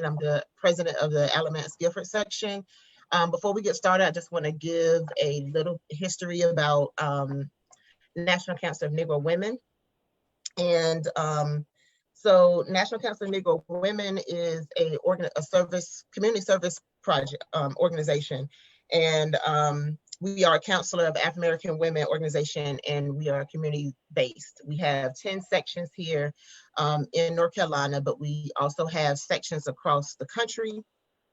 Johnson. I'm the president of the Alamance-Guilford section. Before we get started, I just want to give a little history about National Council of Negro Women. And so National Council of Negro Women is a community service project organization. And we are a counselor of African American women organization, and we are community based. We have 10 sections here in North Carolina, but we also have sections across the country.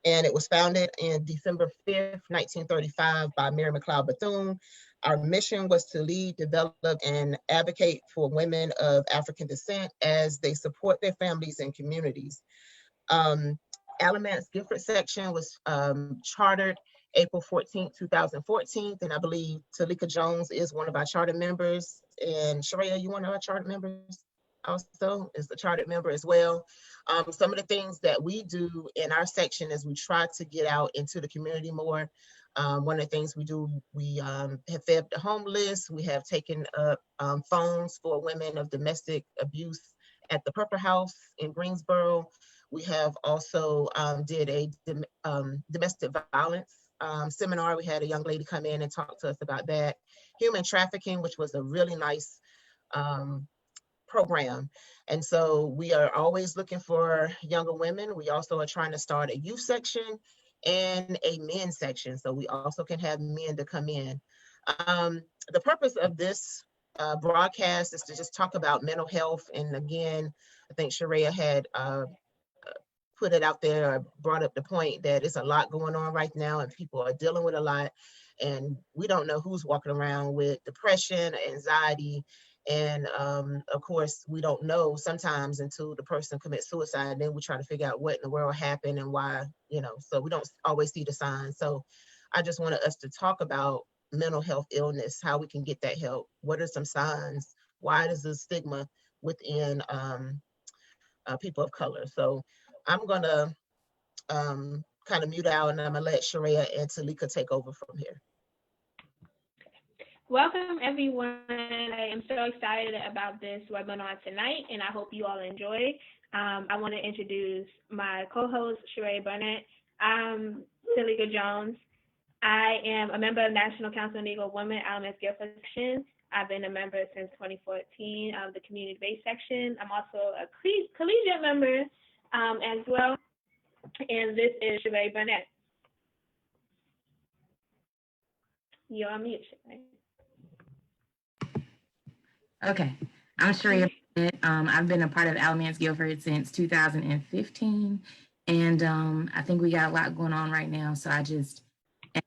And it was founded in December 5th, 1935 by Mary McLeod Bethune. Our mission was to lead, develop, and advocate for women of African descent as they support their families and communities. Alamance-Guilford section was chartered April 14th, 2014, and I believe Talika Jones is one of our charter members, and Sharia, you one of our charter members also, is the chartered member as well. Some of the things that we do in our section is we try to get out into the community more. One of the things we do, we have fed the homeless. We have taken up phones for women of domestic abuse at the Purple House in Greensboro. We have also did a domestic violence seminar. We had a young lady come in and talk to us about that. Human trafficking, which was a really nice program. And so we are always looking for younger women. We also are trying to start a youth section and a men's section, so we also can have men to come in. The purpose of this broadcast is to just talk about mental health. And again, I think Sharia had put it out there, or brought up the point that it's a lot going on right now and people are dealing with a lot. And we don't know who's walking around with depression, anxiety. And of course, we don't know sometimes until the person commits suicide. Then we try to figure out what in the world happened and why, so we don't always see the signs. So I just wanted us to talk about mental health illness, how we can get that help. What are some signs? Why is the stigma within people of color? So I'm gonna kind of mute out, and I'm gonna let Sharia and Talika take over from here. Welcome, everyone. I am so excited about this webinar tonight, and I hope you all enjoy. I want to introduce my co-host, Sheree Burnett. I'm Talika Jones. I am a member of National Council of Negro Women, Alamance-Guilford section. I've been a member since 2014 of the community-based section. I'm also a collegiate member as well, and this is Sheree Burnett. You're on mute, Sheree. Okay, I'm Sharia. I've been a part of Alamance-Guilford since 2015, and I think we got a lot going on right now, so I just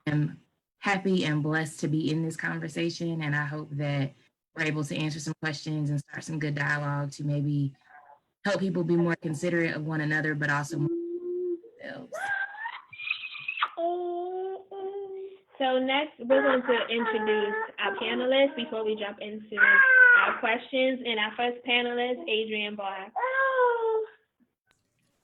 am happy and blessed to be in this conversation, and I hope that we're able to answer some questions and start some good dialogue to maybe help people be more considerate of one another, but also more themselves. So next, we're going to introduce our panelists before we jump into our questions. And our first panelist, Adrienne Barr.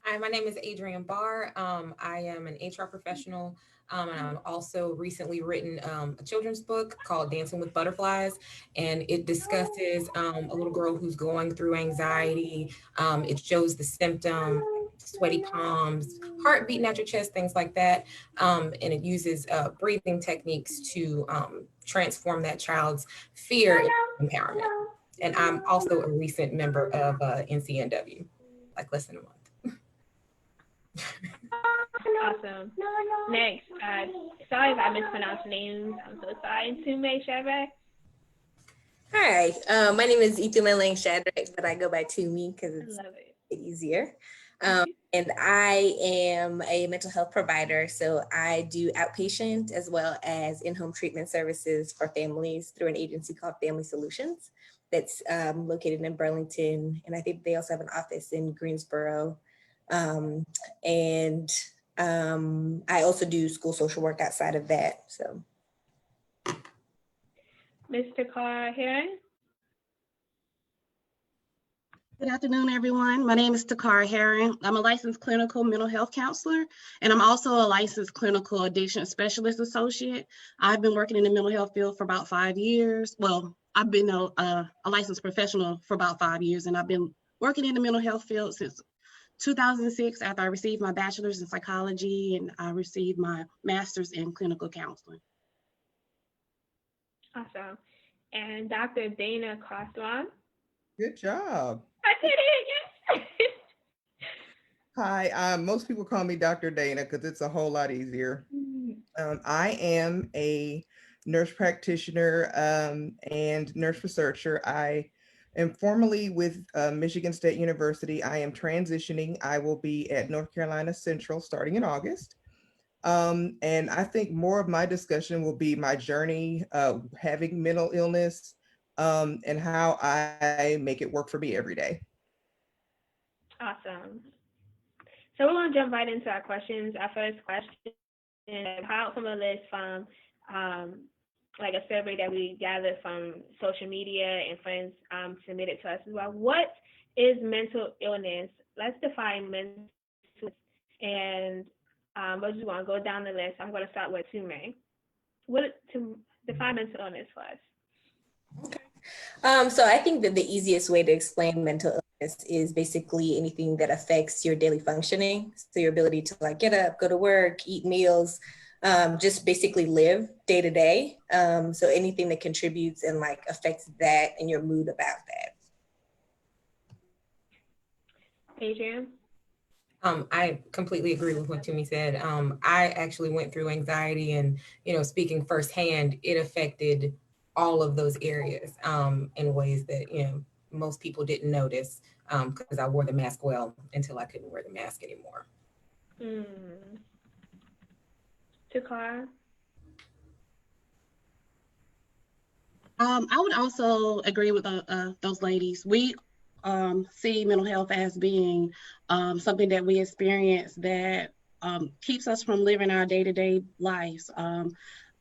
Hi, my name is Adrienne Barr. I am an HR professional, and I've also recently written a children's book called Dancing with Butterflies, and it discusses a little girl who's going through anxiety. It shows the symptoms, sweaty palms, heart beating at your chest, things like that. And it uses breathing techniques to transform that child's fear into empowerment. And I'm also a recent member of NCNW, like less than a month. Awesome. Next, sorry if I mispronounced names. I'm so sorry. Tume Shadrack. Hi, my name is Ituma Lang Shadrack, but I go by Tumi because it's easier. And I am a mental health provider, so I do outpatient as well as in-home treatment services for families through an agency called Family Solutions that's located in Burlington, and I think they also have an office in Greensboro. And I also do school social work outside of that. So, Mr. Carr Herring. Good afternoon, everyone. My name is Takara Herring. I'm a licensed clinical mental health counselor, and I'm also a licensed clinical addiction specialist associate. I've been working in the mental health field for about 5 years. Well, I've been a licensed professional for about 5 years, and I've been working in the mental health field since 2006, after I received my bachelor's in psychology and I received my master's in clinical counseling. Awesome. And Dr. Dana Costron. Good job. I did it, yes. Hi, most people call me Dr. Dana because it's a whole lot easier. I am a nurse practitioner and nurse researcher. I am formerly with Michigan State University. I am transitioning. I will be at North Carolina Central starting in August. And I think more of my discussion will be my journey having mental illness and how I make it work for me every day. Awesome. So we're going to jump right into our questions. Our first question is how some of this from like a survey that we gathered from social media and friends submitted to us as well. What is mental illness? Let's define mental illness. And we're just going to go down the list. I'm going to start with Tume. To define mental illness for us. Okay. So I think that the easiest way to explain mental illness is basically anything that affects your daily functioning. So your ability to like get up, go to work, eat meals, just basically live day to day. So anything that contributes and like affects that and your mood about that. Adrian? I completely agree with what Toomey said. I actually went through anxiety and, speaking firsthand, it affected all of those areas in ways that, most people didn't notice because I wore the mask well until I couldn't wear the mask anymore. Takara? I would also agree with those ladies. We see mental health as being something that we experience that keeps us from living our day-to-day lives.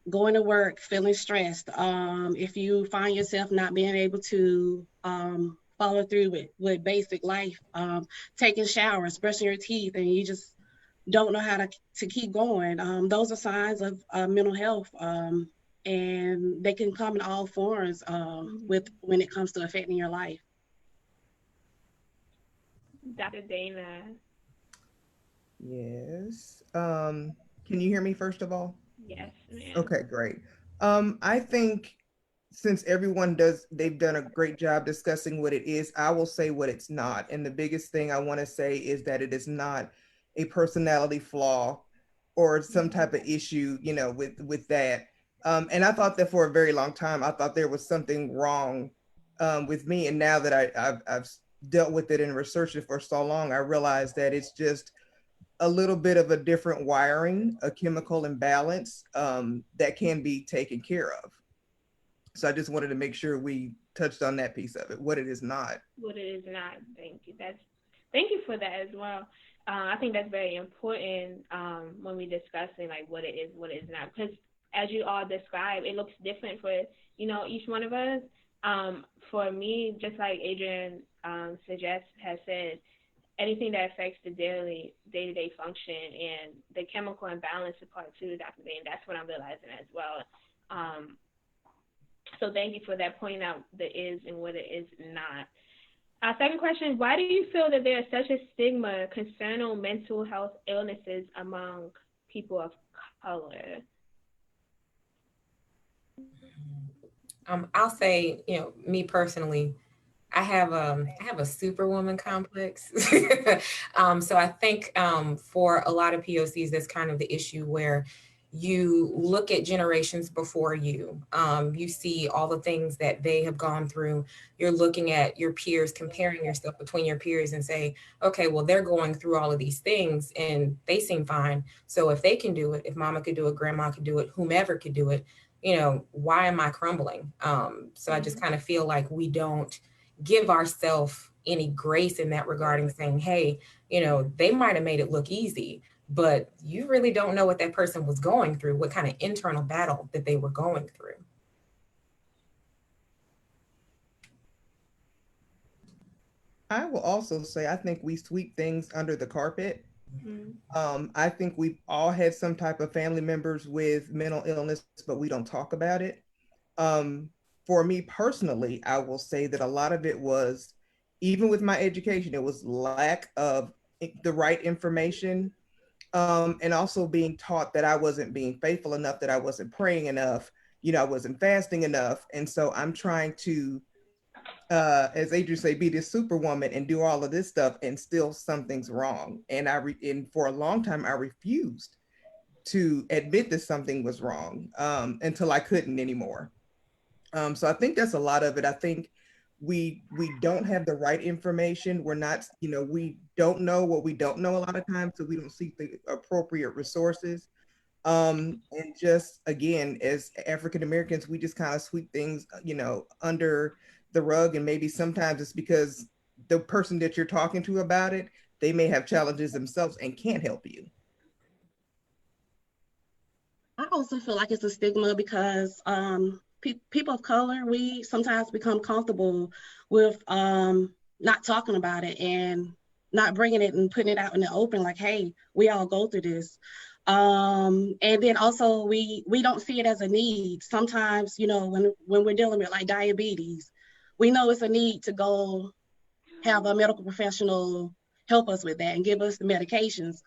Going to work, feeling stressed. If you find yourself not being able to follow through with basic life, taking showers, brushing your teeth, and you just don't know how to keep going. Those are signs of mental health. And they can come in all forms when it comes to affecting your life. Dr. Dana. Yes. Can you hear me first of all? Yes, ma'am. Okay, great. I think since they've done a great job discussing what it is, I will say what it's not. And the biggest thing I want to say is that it is not a personality flaw or some type of issue, with that. And I thought that for a very long time, I thought there was something wrong with me. And now that I've dealt with it and researched it for so long, I realized that it's just a little bit of a different wiring, a chemical imbalance that can be taken care of. So I just wanted to make sure we touched on that piece of it, what it is not. What it is not. Thank you. Thank you for that as well. I think that's very important when we're discussing like what it is not, because as you all described, it looks different for each one of us. For me, just like Adrian has said, anything that affects the day-to-day function and the chemical imbalance part too, Dr. Dane, that's what I'm realizing as well. So thank you for that, pointing out the is and what it is not. Our second question, why do you feel that there is such a stigma concerning mental health illnesses among people of color? I'll say, me personally, I have a superwoman complex. So I think for a lot of POCs, that's kind of the issue where you look at generations before you. You see all the things that they have gone through. You're looking at your peers, comparing yourself between your peers and say, okay, well, they're going through all of these things and they seem fine. So if they can do it, if mama could do it, grandma could do it, whomever could do it, why am I crumbling? So I just kind of feel like we don't give ourselves any grace in that regarding saying, hey, they might have made it look easy, but you really don't know what that person was going through, what kind of internal battle that they were going through. I will also say, I think we sweep things under the carpet. I think we've all had some type of family members with mental illness, but we don't talk about it. For me personally, I will say that a lot of it was, even with my education, it was lack of the right information, and also being taught that I wasn't being faithful enough, that I wasn't praying enough, I wasn't fasting enough. And so I'm trying to, as Adrian say, be this superwoman and do all of this stuff, and still something's wrong. And and for a long time, I refused to admit that something was wrong, until I couldn't anymore. So I think that's a lot of it. I think we don't have the right information. We're not, we don't know what we don't know a lot of times, so we don't seek the appropriate resources. And just, again, as African Americans, we just kind of sweep things, under the rug. And maybe sometimes it's because the person that you're talking to about it, they may have challenges themselves and can't help you. I also feel like it's a stigma because people of color, we sometimes become comfortable with not talking about it and not bringing it and putting it out in the open, like, hey, we all go through this. And then also we don't see it as a need. Sometimes, when we're dealing with like diabetes, we know it's a need to go have a medical professional help us with that and give us the medications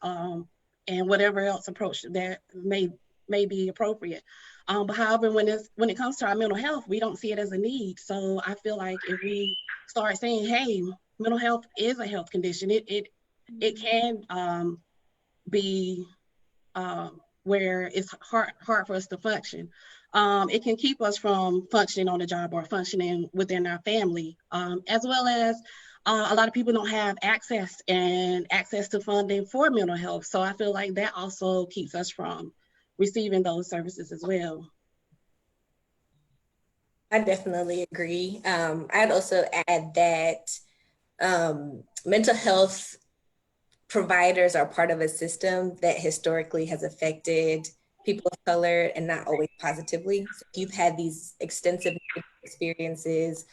and whatever else approach that may be appropriate. But however, when it comes to our mental health, we don't see it as a need. So I feel like if we start saying, hey, mental health is a health condition, it can be where it's hard for us to function. It can keep us from functioning on the job or functioning within our family, as well as a lot of people don't have access to funding for mental health. So I feel like that also keeps us from receiving those services as well. I definitely agree. I'd also add that mental health providers are part of a system that historically has affected people of color and not always positively. So if you've had these extensive experiences,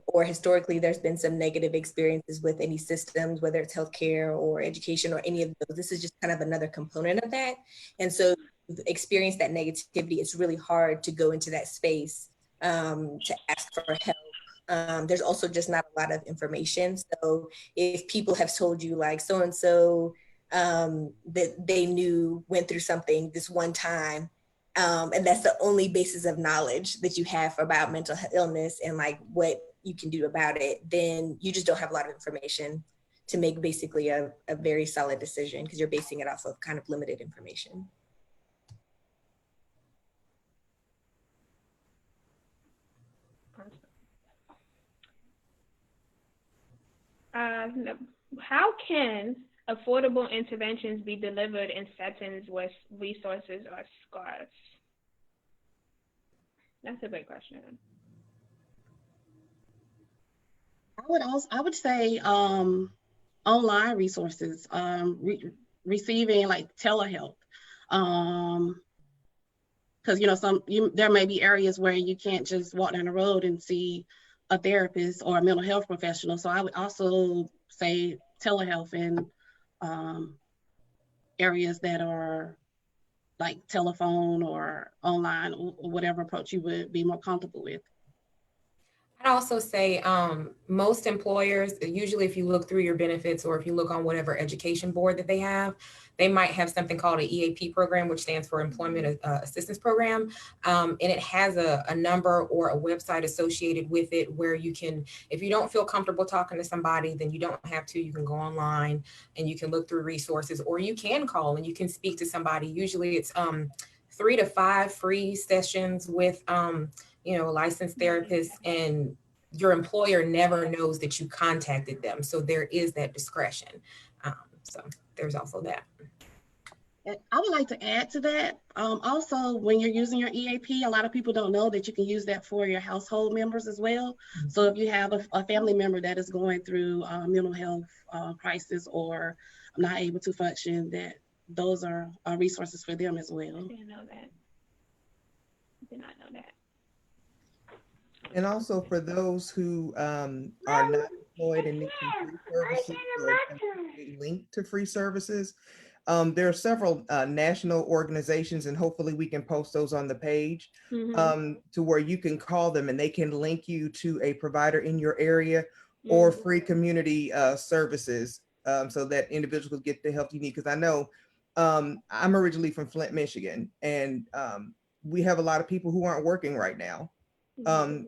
or historically there's been some negative experiences with any systems, whether it's healthcare or education or any of those, this is just kind of another component of that. And so experience that negativity, it's really hard to go into that space to ask for help. There's also just not a lot of information. So if people have told you like so-and-so that they went through something this one time, and that's the only basis of knowledge that you have about mental illness and like what you can do about it, then you just don't have a lot of information to make basically a very solid decision because you're basing it off of kind of limited information. How can affordable interventions be delivered in settings where resources are scarce? That's a big question. I would say online resources, receiving like telehealth, because there may be areas where you can't just walk down the road and see a therapist or a mental health professional. So I would also say telehealth in areas that are like telephone or online or whatever approach you would be more comfortable with. I'd also say most employers, usually if you look through your benefits or if you look on whatever education board that they have, they might have something called an EAP program, which stands for Employment Assistance Program. And it has a number or a website associated with it where you can, if you don't feel comfortable talking to somebody, then you don't have to. You can go online and you can look through resources, or you can call and you can speak to somebody. Usually it's 3 to 5 free sessions with licensed therapists, and your employer never knows that you contacted them. So there is that discretion. So there's also that. I would like to add to that. Also, when you're using your EAP, a lot of people don't know that you can use that for your household members as well. Mm-hmm. So if you have a family member that is going through mental health crisis or not able to function, that those are resources for them as well. I didn't know that. I did not know that. And also for those who are not employed and need some free services or linked to free services, there are several national organizations, and hopefully we can post those on the page, mm-hmm. To where you can call them and they can link you to a provider in your area, mm-hmm. or free community services so that individuals get the help you need. Because I know I'm originally from Flint, Michigan, and we have a lot of people who aren't working right now.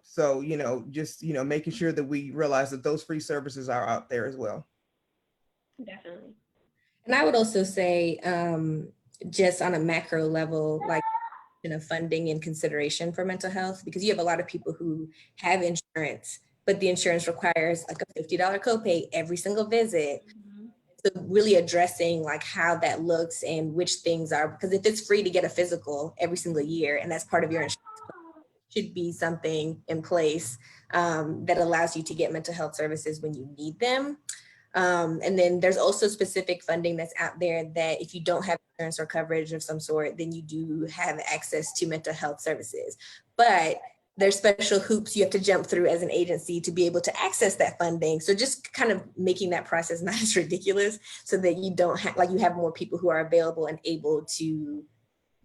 So, just, making sure that we realize that those free services are out there as well. Definitely. And I would also say, just on a macro level, like, funding and consideration for mental health, because you have a lot of people who have insurance, but the insurance requires like a $50 copay every single visit. So really addressing like how that looks and which things are, because if it's free to get a physical every single year and that's part of your insurance, should be something in place that allows you to get mental health services when you need them. And then there's also specific funding that's out there that if you don't have insurance or coverage of some sort, then you do have access to mental health services. But there's special hoops you have to jump through as an agency to be able to access that funding. So just kind of making that process not as ridiculous so that you don't have, like, you have more people who are available and able to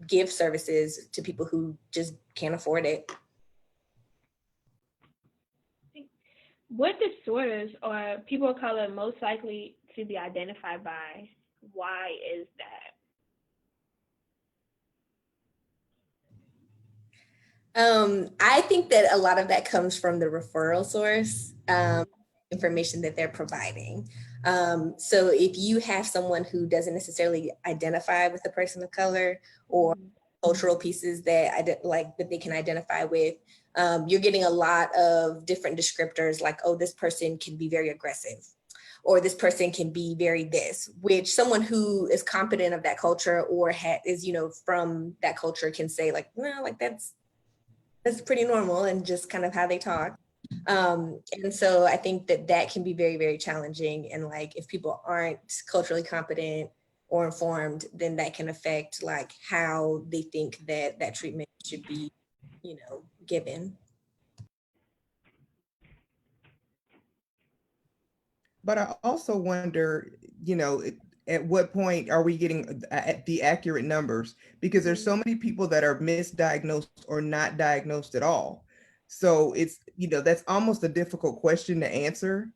give services to people who just can't afford it. What disorders are people of color most likely to be identified by? Why is that? I think that a lot of that comes from the referral source, information that they're providing. So if you have someone who doesn't necessarily identify with a person of color or cultural pieces that that they can identify with, you're getting a lot of different descriptors like, oh, this person can be very aggressive, or this person can be very this, which someone who is competent of that culture or is, from that culture can say like, well, like that's pretty normal and just kind of how they talk. And so I think that can be very, very challenging. And like, if people aren't culturally competent or informed, then that can affect like how they think that treatment should be, given. But I also wonder, at what point are we getting the accurate numbers? Because there's so many people that are misdiagnosed or not diagnosed at all. So it's, that's almost a difficult question to answer.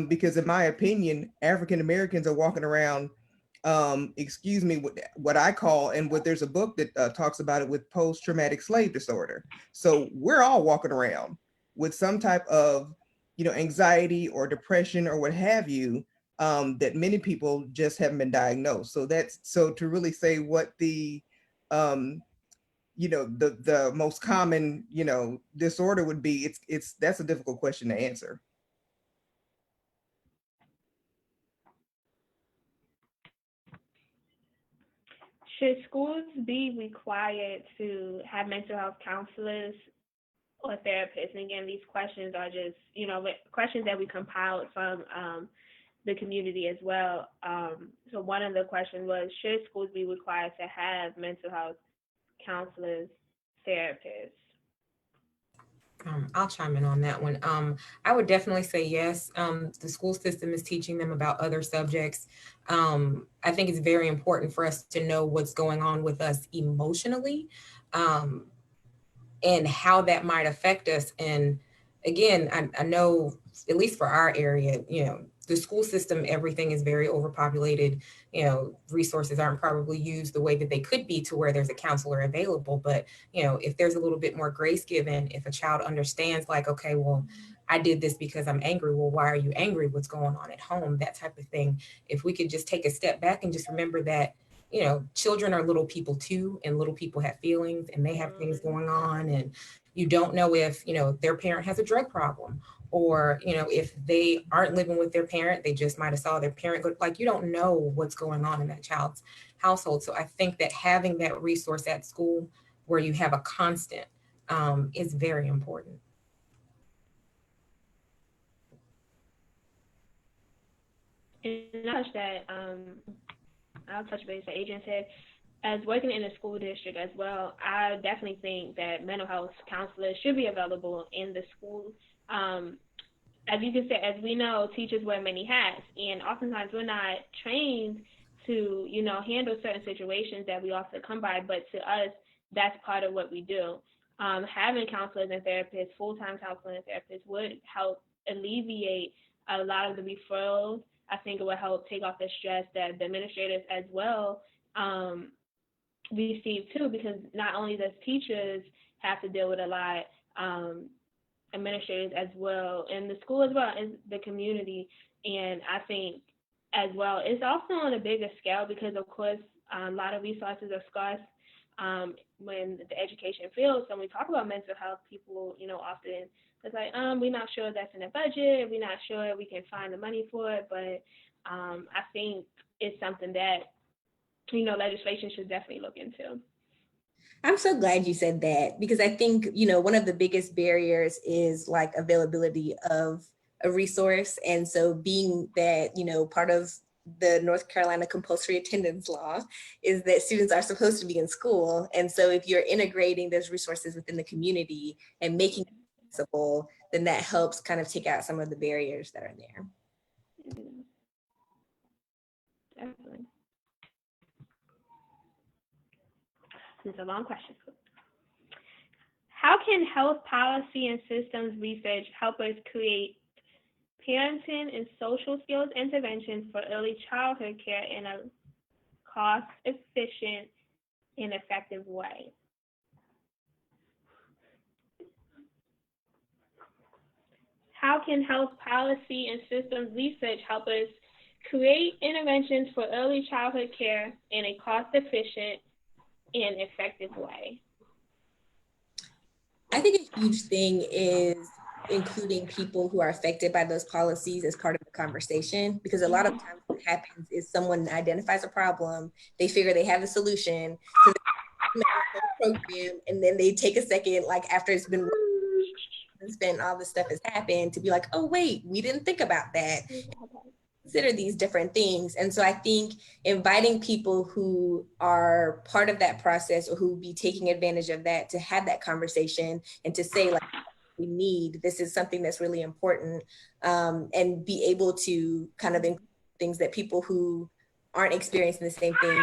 Because in my opinion, African Americans are walking around, what I call, and what there's a book that talks about it, with post-traumatic slave disorder. So we're all walking around with some type of, anxiety or depression or what have you, that many people just haven't been diagnosed. So to really say what the, the most common, disorder would be, that's a difficult question to answer. Should schools be required to have mental health counselors or therapists? And again, these questions are just, questions that we compiled from the community as well. So one of the questions was, should schools be required to have mental health counselors, therapists? I'll chime in on that one. I would definitely say yes. The school system is teaching them about other subjects. I think it's very important for us to know what's going on with us emotionally, and how that might affect us. And again, I know, at least for our area, the school system, everything is very overpopulated. Resources aren't probably used the way that they could be to where there's a counselor available. But, if there's a little bit more grace given, if a child understands like, okay, well, I did this because I'm angry. Well, why are you angry? What's going on at home? That type of thing. If we could just take a step back and just remember that, children are little people too, and little people have feelings and they have things going on. And you don't know if, their parent has a drug problem, or, if they aren't living with their parent, they just might've saw their parent go, like, you don't know what's going on in that child's household. So I think that having that resource at school where you have a constant is very important. And I'll touch base with agents here. As working in a school district as well, I definitely think that mental health counselors should be available in the schools. As you can say, as we know, teachers wear many hats, and oftentimes we're not trained to, handle certain situations that we often come by, but to us, that's part of what we do. Having counselors and therapists, full-time counselors and therapists would help alleviate a lot of the referrals, I think it will help take off the stress that the administrators as well receive too, because not only does teachers have to deal with a lot, administrators as well, and the school as well, and the community. And I think as well, it's also on a bigger scale because, of course, a lot of resources are scarce when the education field. So when we talk about mental health, people, often it's like, we're not sure that's in the budget. We're not sure we can find the money for it. But I think it's something that, legislation should definitely look into. I'm so glad you said that, because I think, one of the biggest barriers is like availability of a resource. And so being that, part of the North Carolina compulsory attendance law is that students are supposed to be in school. And so if you're integrating those resources within the community and making it accessible, then that helps kind of take out some of the barriers that are there. Definitely. It's a long question. How can health policy and systems research help us create parenting and social skills interventions for early childhood care in a cost-efficient and effective way? How can health policy and systems research help us create interventions for early childhood care in a cost-efficient and effective way? I think a huge thing is including people who are affected by those policies as part of the conversation, because a lot of times what happens is someone identifies a problem, they figure they have the solution to the program, and then they take a second, like after it's been spent, all this stuff has happened, to be like, oh wait, we didn't think about that. Consider these different things. And so I think inviting people who are part of that process or who be taking advantage of that to have that conversation and to say, like, we need, this is something that's really important, and be able to kind of include things that people who aren't experiencing the same thing,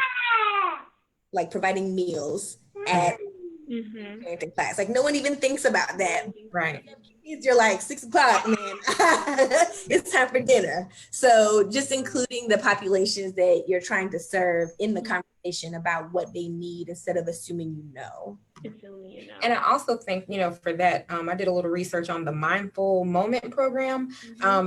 like providing meals at parenting class. Like no one even thinks about that. Right. You're like 6 o'clock, man. It's time for dinner. So just including the populations that you're trying to serve in the conversation about what they need instead of assuming you know. And I also think, for that, I did a little research on the Mindful Moment program.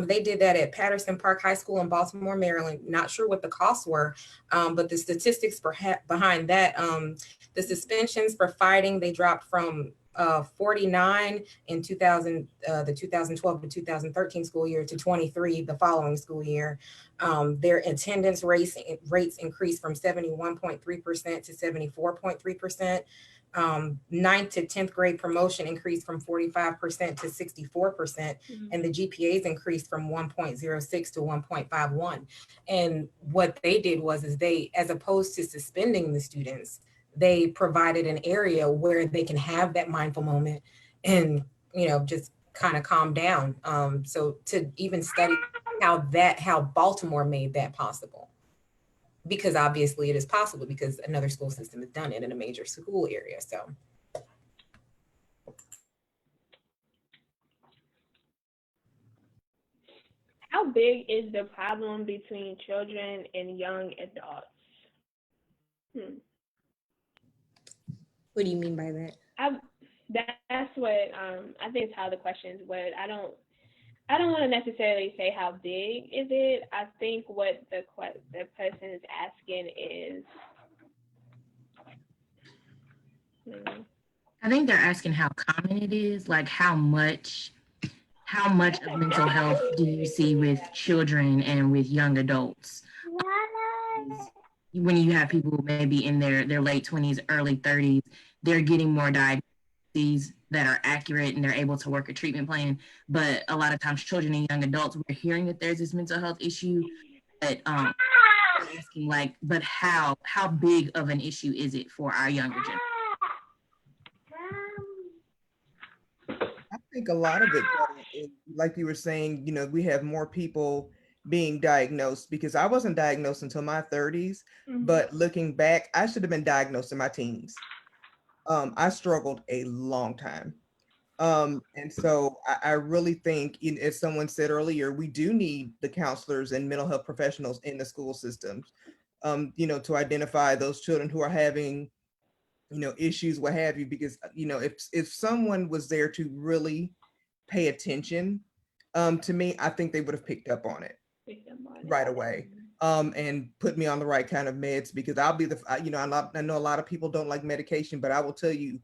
They did that at Patterson Park High School in Baltimore, Maryland. Not sure what the costs were, but the statistics behind that, the suspensions for fighting, they dropped from 49 in the 2012 to 2013 school year to 23 the following school year. Their attendance rates increased from 71.3% to 74.3%. 9th to 10th grade promotion increased from 45% to 64%, and the GPAs increased from 1.06 to 1.51. And what they did was they, as opposed to suspending the students, they provided an area where they can have that mindful moment and, just kind of calm down. So to even study how Baltimore made that possible, because obviously it is possible because another school system has done it in a major school area. So. How big is the problem between children and young adults? What do you mean by that? That's what I think is how the question is worded. I don't want to necessarily say how big is it. I think what the person is asking is. I think they're asking how common it is, like how much of mental health do you see with children and with young adults? When you have people maybe in their late 20s, early 30s, they're getting more diagnoses that are accurate and they're able to work a treatment plan. But a lot of times children and young adults, we're hearing that there's this mental health issue, but asking like, but how big of an issue is it for our younger generation? I think a lot of it, is, like you were saying, we have more people being diagnosed, because I wasn't diagnosed until my 30s, but looking back, I should have been diagnosed in my teens. I struggled a long time. And so I really think, as someone said earlier, we do need the counselors and mental health professionals in the school systems, to identify those children who are having, issues, what have you, because, if someone was there to really pay attention, to me, I think they would have picked up on it right away. And put me on the right kind of meds, because I'll be I know a lot of people don't like medication, but I will tell you,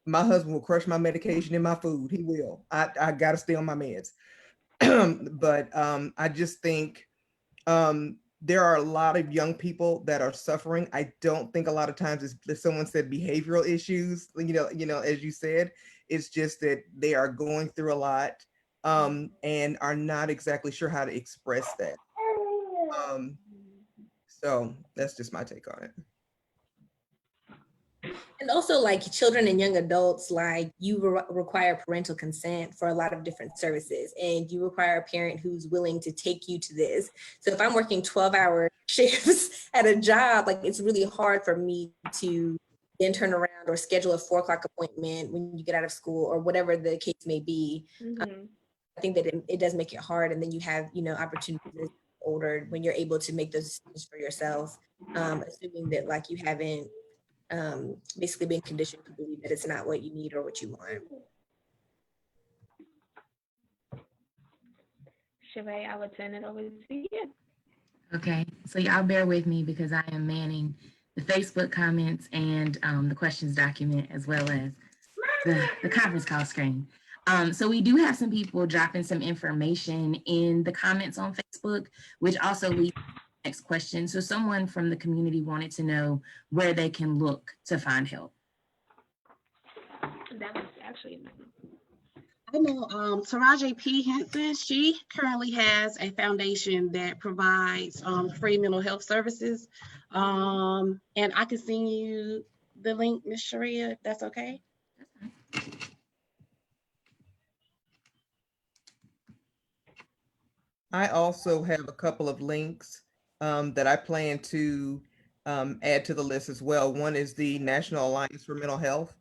my husband will crush my medication in my food. He will. I got to stay on my meds. But I just think there are a lot of young people that are suffering. I don't think a lot of times it's someone said behavioral issues, as you said, it's just that they are going through a lot and are not exactly sure how to express that. So that's just my take on it. And also, like, children and young adults, like, you require parental consent for a lot of different services, and you require a parent who's willing to take you to this. So if I'm working 12-hour shifts at a job, like, it's really hard for me to then turn around or schedule a 4 o'clock appointment when you get out of school or whatever the case may be. I think that it does make it hard. And then you have, opportunities as older when you're able to make those decisions for yourself, assuming that, like, you haven't basically being conditioned to believe that it's not what you need or what you want. Sheree, I will turn it over to you. Okay, so y'all bear with me because I am manning the Facebook comments and the questions document, as well as the conference call screen. So we do have some people dropping some information in the comments on Facebook, which also leads to the next question. So someone from the community wanted to know where they can look to find help. That was actually I know Taraji P. Henson, she currently has a foundation that provides free mental health services. And I can send you the link, Ms. Sharia, if that's okay. I also have a couple of links that I plan to add to the list as well. One is the National Alliance for Mental Health.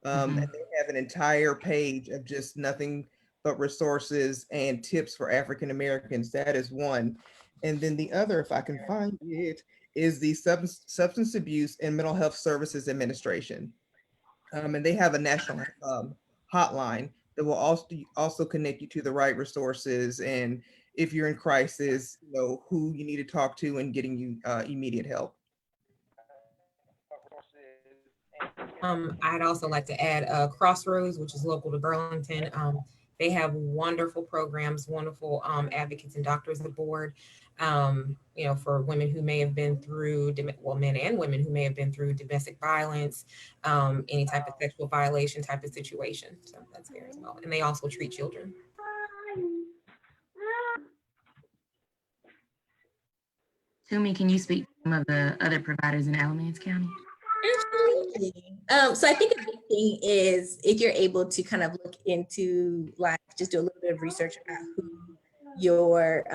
And they have an entire page of just nothing but resources and tips for African Americans. That is one. And then the other, if I can find it, is the Substance Abuse and Mental Health Services Administration. And they have a national hotline that will also connect you to the right resources, and if you're in crisis, who you need to talk to and getting you immediate help. I'd also like to add Crossroads, which is local to Burlington. They have wonderful programs, wonderful advocates and doctors aboard, for women who may have been through, men and women who may have been through domestic violence, any type of sexual violation type of situation. So that's there as well. And they also treat children. Tumi, can you speak to some of the other providers in Alamance County? Absolutely. So I think a big thing is if you're able to kind of look into, like, just do a little bit of research about who your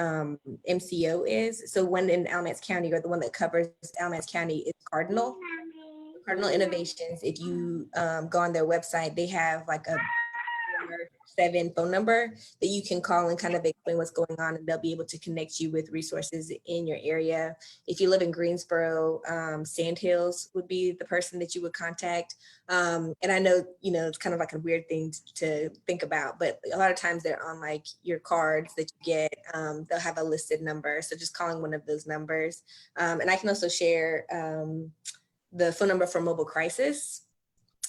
MCO is. So one in Alamance County, or the one that covers Alamance County, is Cardinal Innovations. If you go on their website, they have like a 7 phone number that you can call and kind of explain what's going on, and they'll be able to connect you with resources in your area. If you live in Greensboro, Sandhills would be the person that you would contact. And I know, it's kind of like a weird thing to think about, but a lot of times they're on like your cards that you get. They'll have a listed number. So just calling one of those numbers. And I can also share the phone number for mobile crisis.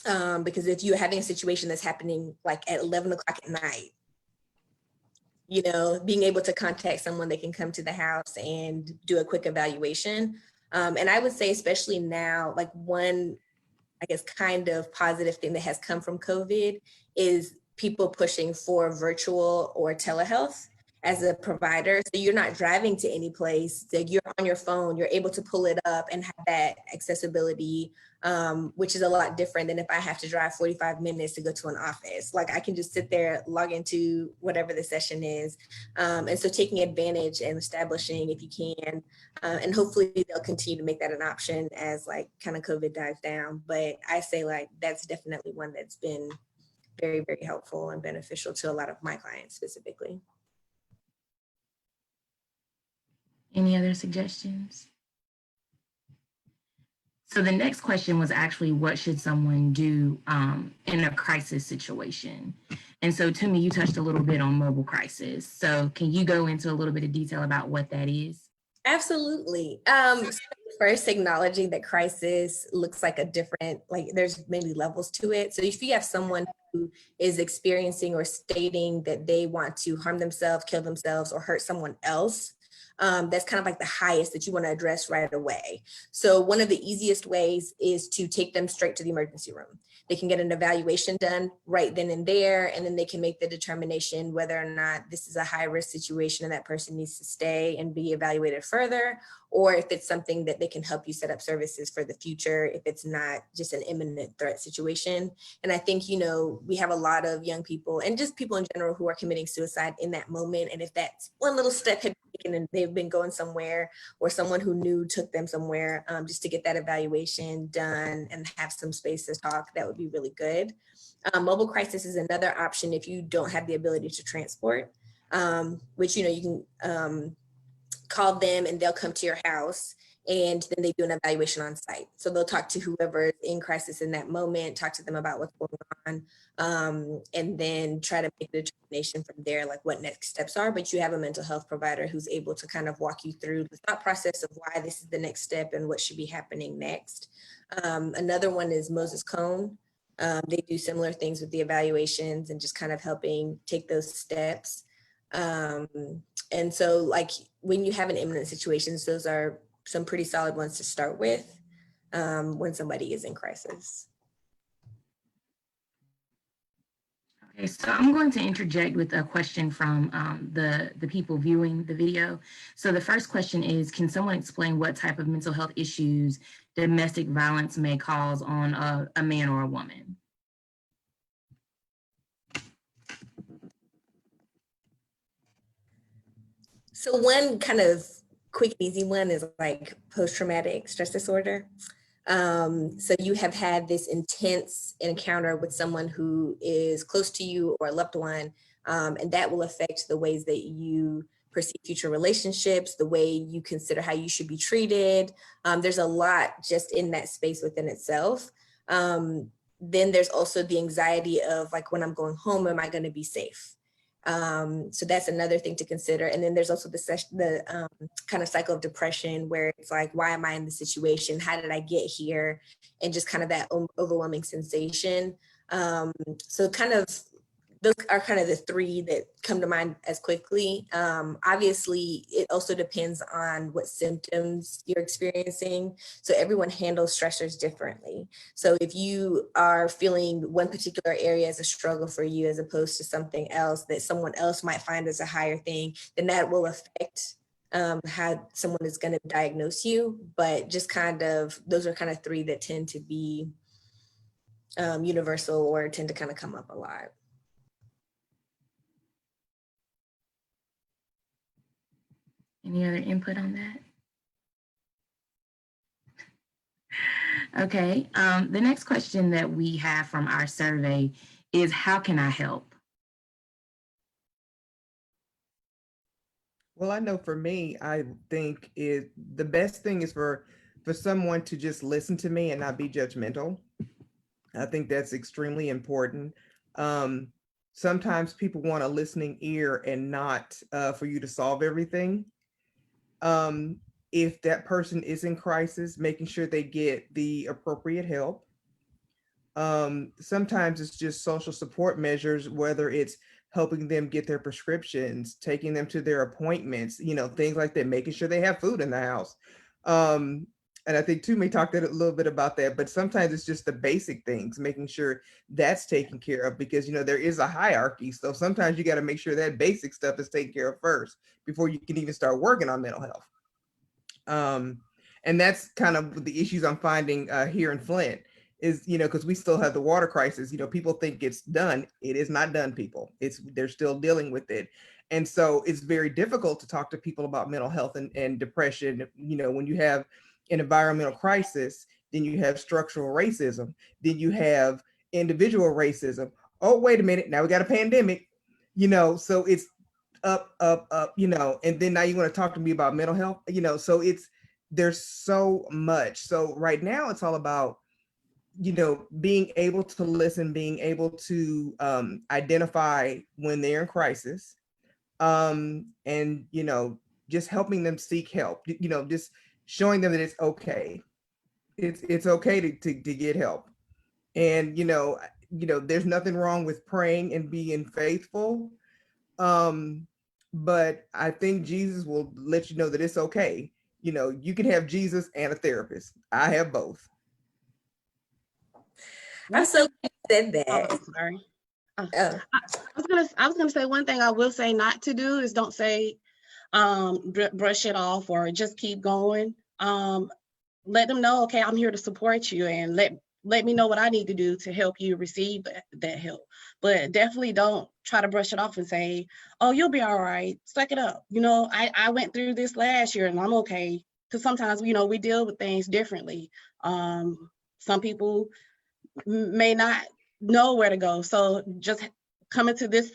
Because if you're having a situation that's happening like at 11 o'clock at night, being able to contact someone that can come to the house and do a quick evaluation. And I would say, especially now, like, one, I guess, kind of positive thing that has come from COVID is people pushing for virtual or telehealth as a provider. So you're not driving to any place, like, you're on your phone, you're able to pull it up and have that accessibility, which is a lot different than if I have to drive 45 minutes to go to an office. Like, I can just sit there, log into whatever the session is. And so taking advantage and establishing, if you can, and hopefully they'll continue to make that an option as, like, kind of COVID dies down. But I say, like, that's definitely one that's been very, very helpful and beneficial to a lot of my clients specifically. Any other suggestions? So the next question was actually, what should someone do in a crisis situation? And so Toomey, you touched a little bit on mobile crisis. So can you go into a little bit of detail about what that is? Absolutely. First, acknowledging that crisis looks like a different, like there's many levels to it. So if you have someone who is experiencing or stating that they want to harm themselves, kill themselves, or hurt someone else, that's kind of like the highest that you want to address right away. So one of the easiest ways is to take them straight to the emergency room. They can get an evaluation done right then and there, and then they can make the determination whether or not this is a high risk situation and that person needs to stay and be evaluated further, or if it's something that they can help you set up services for the future if it's not just an imminent threat situation. And I think, you know, we have a lot of young people and just people in general who are committing suicide in that moment. And if that's one little step had been taken and they've been going somewhere, or someone who knew took them somewhere, just to get that evaluation done and have some space to talk, that would be really good. Mobile crisis is another option if you don't have the ability to transport, which, you know, you can call them and they'll come to your house, and then they do an evaluation on site. So they'll talk to whoever is in crisis in that moment, talk to them about what's going on, and then try to make the determination from there, like what next steps are. But you have a mental health provider who's able to kind of walk you through the thought process of why this is the next step and what should be happening next. Another one is Moses Cone. They do similar things with the evaluations and just kind of helping take those steps. And so like when you have an imminent situations, those are some pretty solid ones to start with when somebody is in crisis. Okay, so I'm going to interject with a question from the people viewing the video. So the first question is, can someone explain what type of mental health issues domestic violence may cause on a man or a woman? So one kind of quick, easy one is like post-traumatic stress disorder. So you have had this intense encounter with someone who is close to you or a loved one, and that will affect the ways that you perceive future relationships, the way you consider how you should be treated. There's a lot just in that space within itself. Then there's also the anxiety of like, when I'm going home, am I going to be safe? So that's another thing to consider. And then there's also the kind of cycle of depression where it's like, why am I in this situation? How did I get here? And just kind of that overwhelming sensation. So kind of those are kind of the three that come to mind as quickly. Obviously, it also depends on what symptoms you're experiencing. So everyone handles stressors differently. So if you are feeling one particular area as a struggle for you, as opposed to something else that someone else might find as a higher thing, then that will affect how someone is going to diagnose you. But just kind of, those are kind of three that tend to be universal or tend to kind of come up a lot. Any other input on that? Okay, the next question that we have from our survey is, how can I help? Well, I know for me, I think the best thing is for someone to just listen to me and not be judgmental. I think that's extremely important. Sometimes people want a listening ear and not for you to solve everything. If that person is in crisis, making sure they get the appropriate help. Sometimes it's just social support measures, whether it's helping them get their prescriptions, taking them to their appointments, you know, things like that, making sure they have food in the house. And I think Toomey talked a little bit about that, but sometimes it's just the basic things, making sure that's taken care of, because, you know, there is a hierarchy. So sometimes you got to make sure that basic stuff is taken care of first before you can even start working on mental health. And that's kind of the issues I'm finding here in Flint is, you know, because we still have the water crisis. You know, people think it's done. It is not done, people. They're still dealing with it. And so it's very difficult to talk to people about mental health and depression. You know, when you have an environmental crisis, then you have structural racism, then you have individual racism. oh, wait a minute, now we got a pandemic, you know, so it's up, you know, and then now you want to talk to me about mental health, you know, so there's so much. So right now it's all about, you know, being able to listen, being able to identify when they're in crisis, and, you know, just helping them seek help, you know, just showing them that it's okay. It's okay to get help. And, you know, there's nothing wrong with praying and being faithful. But I think Jesus will let you know that it's okay. You know, you can have Jesus and a therapist. I have both. I'm so glad you said that. Oh, sorry. I was gonna say one thing I will say not to do is don't say brush it off or just keep going. Let them know, okay, I'm here to support you, and let me know what I need to do to help you receive that help. But definitely don't try to brush it off and say, oh, you'll be all right, suck it up. You know, I went through this last year and I'm okay. Because sometimes, you know, we deal with things differently. Some people may not know where to go. So just coming to this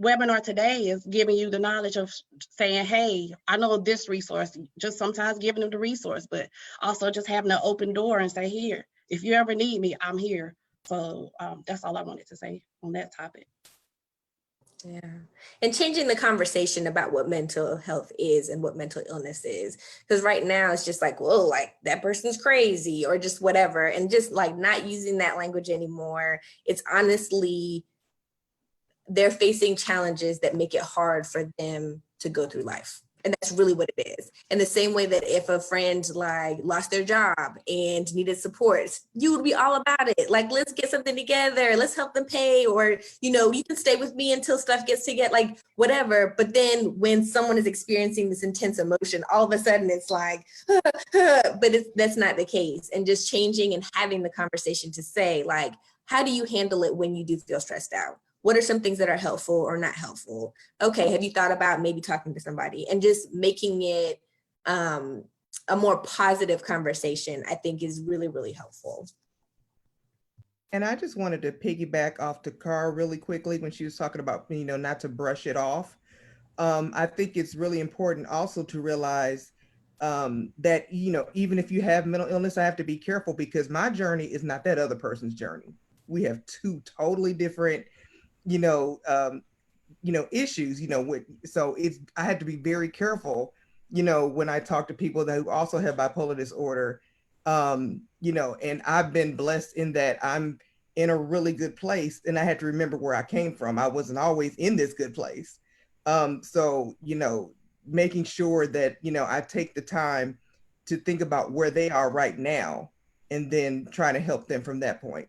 webinar today is giving you the knowledge of saying, hey, I know this resource, just sometimes giving them the resource, but also just having an open door and say, here, if you ever need me, I'm here. So that's all I wanted to say on that topic. Yeah. And changing the conversation about what mental health is and what mental illness is. Because right now it's just like, whoa, like that person's crazy or just whatever. And just like not using that language anymore. It's honestly, they're facing challenges that make it hard for them to go through life. And that's really what it is. In the same way that if a friend like lost their job and needed support, you would be all about it. Like, let's get something together. Let's help them pay, or, you know, you can stay with me until stuff gets together, like whatever. But then when someone is experiencing this intense emotion, all of a sudden it's like, but that's not the case. And just changing and having the conversation to say, like, how do you handle it when you do feel stressed out? What are some things that are helpful or not helpful? Okay, have you thought about maybe talking to somebody? And just making it a more positive conversation, I think is really, really helpful. And I just wanted to piggyback off to Cara really quickly when she was talking about, you know, not to brush it off. I think it's really important also to realize that, you know, even if you have mental illness, I have to be careful because my journey is not that other person's journey. We have two totally different issues, so I had to be very careful, when I talk to people that who also have bipolar disorder, and I've been blessed in that I'm in a really good place, and I had to remember where I came from. I wasn't always in this good place. So, making sure that, I take the time to think about where they are right now and then trying to help them from that point.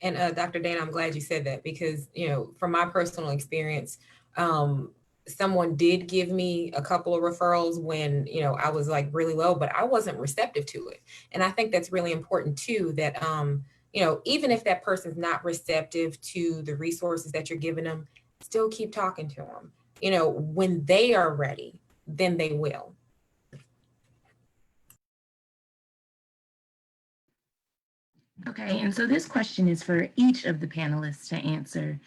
And Dr. Dana, I'm glad you said that because, from my personal experience, someone did give me a couple of referrals when, I was like really low, but I wasn't receptive to it. And I think that's really important too, that, even if that person's not receptive to the resources that you're giving them, still keep talking to them. When they are ready, then they will. Okay, and so this question is for each of the panelists to answer.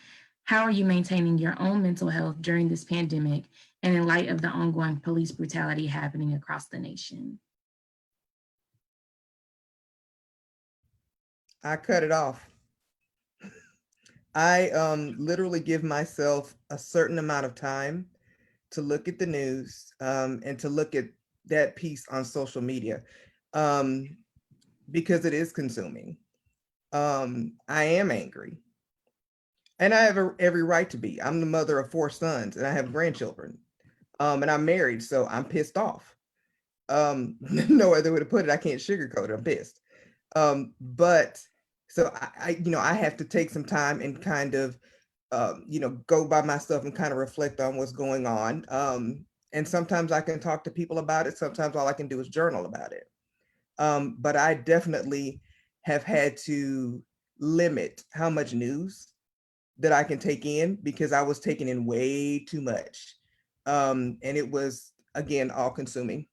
How are you maintaining your own mental health during this pandemic and in light of the ongoing police brutality happening across the nation? I cut it off. I literally give myself a certain amount of time to look at the news and to look at that piece on social media because it is consuming. I am angry. And I have every right to be. I'm the mother of 4 sons and I have grandchildren. And I'm married, so I'm pissed off. No other way to put it. I can't sugarcoat it. I'm pissed. But so I have to take some time and kind of, go by myself and kind of reflect on what's going on. And sometimes I can talk to people about it. Sometimes all I can do is journal about it. But I definitely have had to limit how much news that I can take in because I was taking in way too much. And it was, again, all consuming.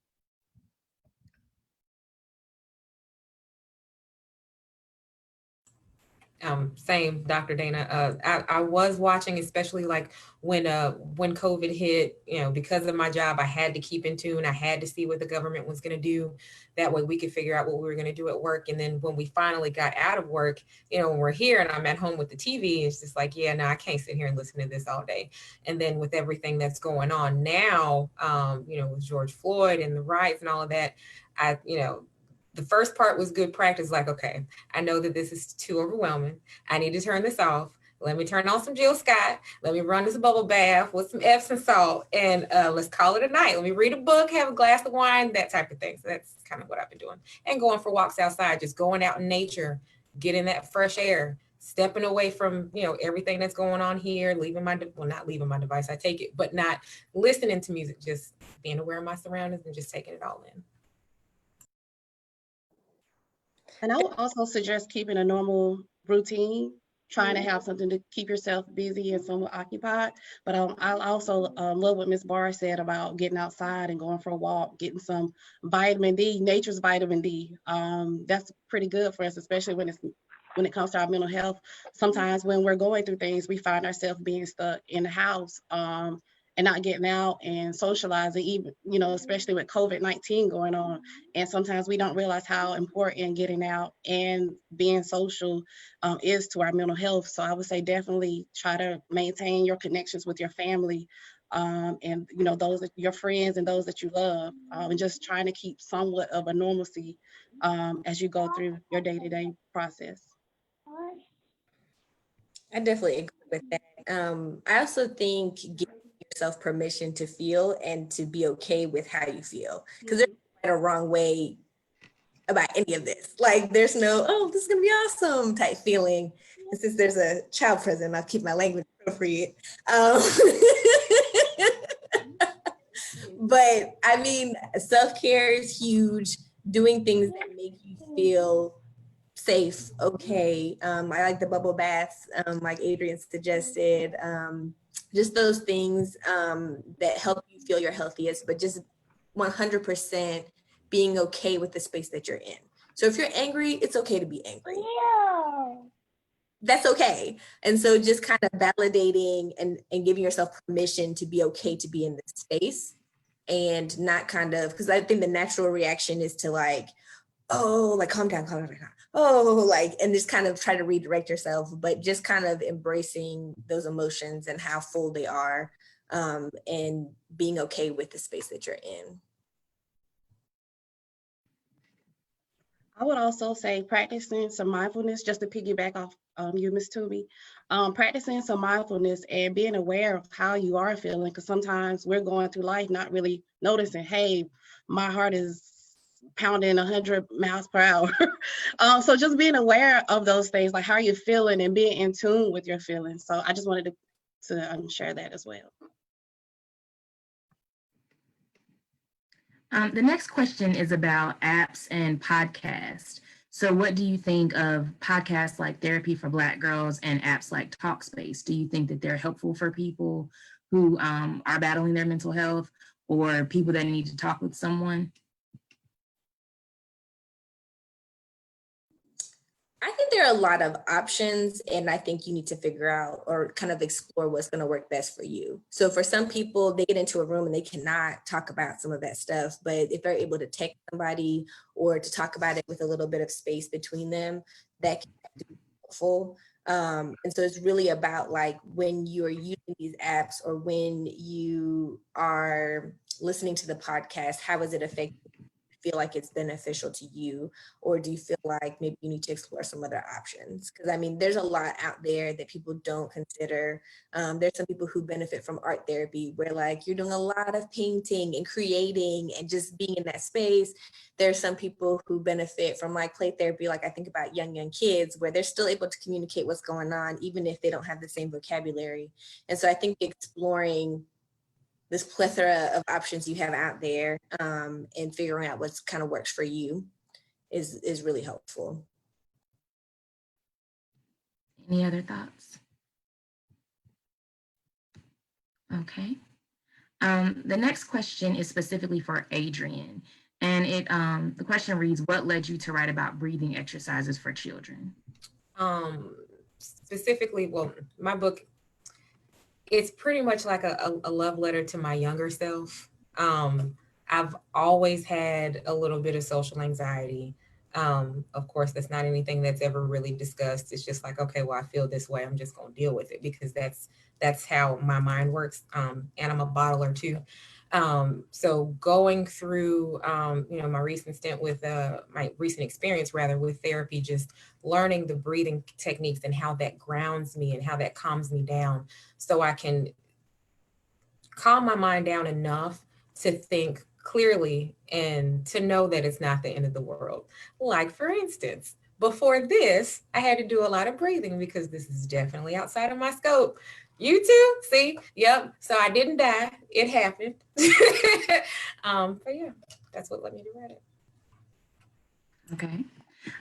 Same, Dr. Dana. I was watching, especially like when COVID hit, because of my job, I had to keep in tune. I had to see what the government was going to do. That way we could figure out what we were going to do at work. And then when we finally got out of work, when we're here and I'm at home with the TV, it's just like, yeah, no, I can't sit here and listen to this all day. And then with everything that's going on now, with George Floyd and the riots and all of that, the first part was good practice. Like, okay, I know that this is too overwhelming. I need to turn this off. Let me turn on some Jill Scott. Let me run this bubble bath with some Epsom salt, and let's call it a night. Let me read a book, have a glass of wine, that type of thing. So that's kind of what I've been doing. And going for walks outside, just going out in nature, getting that fresh air, stepping away from, everything that's going on here, not leaving my device, I take it, but not listening to music, just being aware of my surroundings and just taking it all in. And I would also suggest keeping a normal routine, trying to have something to keep yourself busy and somewhat occupied. But I also love what Ms. Barr said about getting outside and going for a walk, getting some vitamin D, nature's vitamin D. That's pretty good for us, especially when it comes to our mental health. Sometimes when we're going through things, we find ourselves being stuck in the house and not getting out and socializing, even, especially with COVID-19 going on. And sometimes we don't realize how important getting out and being social is to our mental health. So I would say definitely try to maintain your connections with your family and, those your friends and those that you love, and just trying to keep somewhat of a normalcy as you go through your day-to-day process. I definitely agree with that. I also think giving yourself permission to feel and to be okay with how you feel, because there's no wrong way about any of this. Like there's no, oh, this is gonna be awesome type feeling. And since there's a child present, I'll keep my language appropriate. But I mean, self-care is huge. Doing things that make you feel safe, okay. I like the bubble baths, like Adrian suggested. Just those things that help you feel your healthiest, but just 100% being okay with the space that you're in. So if you're angry, it's okay to be angry. Yeah. That's okay. And so just kind of validating and giving yourself permission to be okay to be in this space, and not kind of, because I think the natural reaction is to like, oh, like calm down, oh, like, and just kind of try to redirect yourself, but just kind of embracing those emotions and how full they are, and being okay with the space that you're in. I would also say practicing some mindfulness, just to piggyback off you, Ms. Toomey, practicing some mindfulness and being aware of how you are feeling, because sometimes we're going through life not really noticing, hey, my heart is pounding 100 miles per hour. So just being aware of those things, like how you're feeling and being in tune with your feelings. So I just wanted to share that as well. The next question is about apps and podcasts. So what do you think of podcasts like Therapy for Black Girls and apps like Talkspace? Do you think that they're helpful for people who are battling their mental health or people that need to talk with someone? I think there are a lot of options, and I think you need to figure out or kind of explore what's going to work best for you. So for some people, they get into a room and they cannot talk about some of that stuff, but if they're able to text somebody or to talk about it with a little bit of space between them, that can be helpful. And so it's really about like when you're using these apps or when you are listening to the podcast, how is it affecting you? Feel like it's beneficial to you, or do you feel like maybe you need to explore some other options? Because I mean, there's a lot out there that people don't consider. There's some people who benefit from art therapy, where like you're doing a lot of painting and creating and just being in that space. There's some people who benefit from like play therapy, like I think about young kids, where they're still able to communicate what's going on, even if they don't have the same vocabulary. And so I think exploring this plethora of options you have out there, and figuring out what's kind of works for you is really helpful. Any other thoughts? Okay. The next question is specifically for Adrian, and the question reads, what led you to write about breathing exercises for children? specifically, well, my book, it's pretty much like a love letter to my younger self. I've always had a little bit of social anxiety. Of course, that's not anything that's ever really discussed. It's just like, okay, well, I feel this way. I'm just going to deal with it because that's how my mind works. And I'm a bottler too. So going through, my recent stint with my recent experience rather with therapy, just learning the breathing techniques and how that grounds me and how that calms me down so I can calm my mind down enough to think clearly and to know that it's not the end of the world. Like, for instance, before this, I had to do a lot of breathing because this is definitely outside of my scope. You too, see? Yep. So I didn't die. It happened. But yeah, that's what led me to write it. Okay.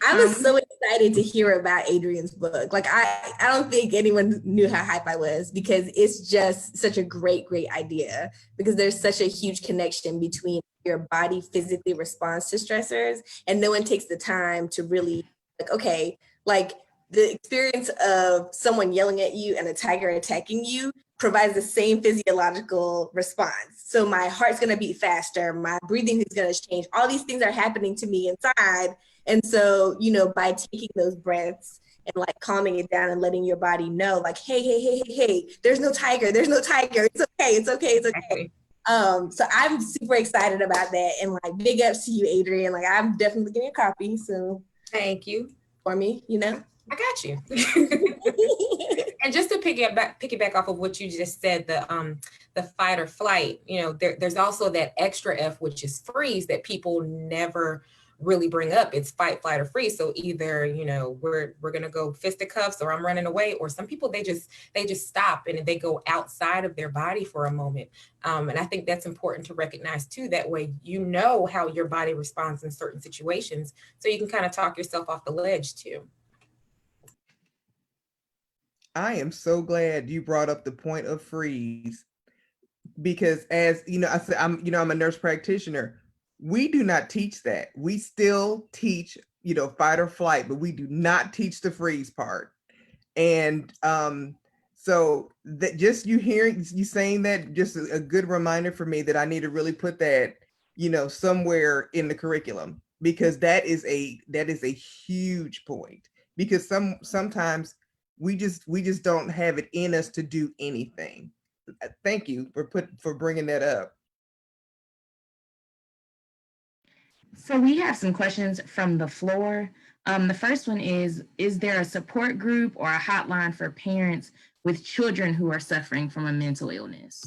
I was so excited to hear about Adrian's book. Like, I don't think anyone knew how hype I was because it's just such a great idea because there's such a huge connection between your body physically responds to stressors and no one takes the time to really, like, okay, like the experience of someone yelling at you and a tiger attacking you provides the same physiological response. So my heart's gonna beat faster, my breathing is gonna change, all these things are happening to me inside. And so, by taking those breaths and like calming it down and letting your body know, like, hey, there's no tiger, it's okay. So I'm super excited about that. And like, big ups to you, Adrian. Like, I'm definitely getting a copy. So thank you for me, I got you. And just to piggyback off of what you just said, the fight or flight, there's also that extra F, which is freeze, that people never really bring up. It's fight, flight, or freeze. So either, we're gonna go fisticuffs, or I'm running away, or some people they just stop and they go outside of their body for a moment. And I think that's important to recognize too. That way, how your body responds in certain situations, so you can kind of talk yourself off the ledge too. I am so glad you brought up the point of freeze, because as I said, I'm a nurse practitioner. We do not teach that. We still teach, fight or flight, but we do not teach the freeze part. And so that just you saying that, just a good reminder for me that I need to really put that, somewhere in the curriculum, because that is a huge point, because sometimes we just don't have it in us to do anything. Thank you for bringing that up. So we have some questions from the floor. The first one is there a support group or a hotline for parents with children who are suffering from a mental illness?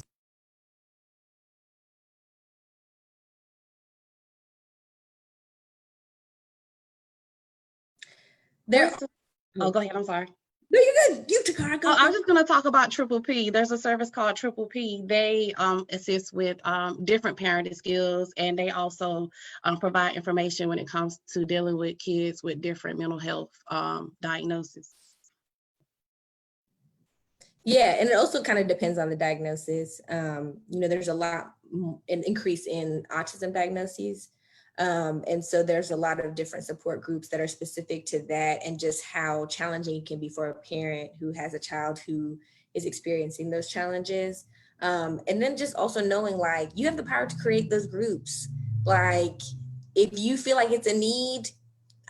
Oh, go ahead. I'm sorry. No, you're good. You, Takara, go. I'm just going to talk about Triple P. There's a service called Triple P. They assist with different parenting skills, and they also provide information when it comes to dealing with kids with different mental health diagnoses. Yeah, and it also kind of depends on the diagnosis. There's a lot, an increase in autism diagnoses. And so there's a lot of different support groups that are specific to that, and just how challenging it can be for a parent who has a child who is experiencing those challenges. And then just also knowing, like, you have the power to create those groups. Like, if you feel like it's a need,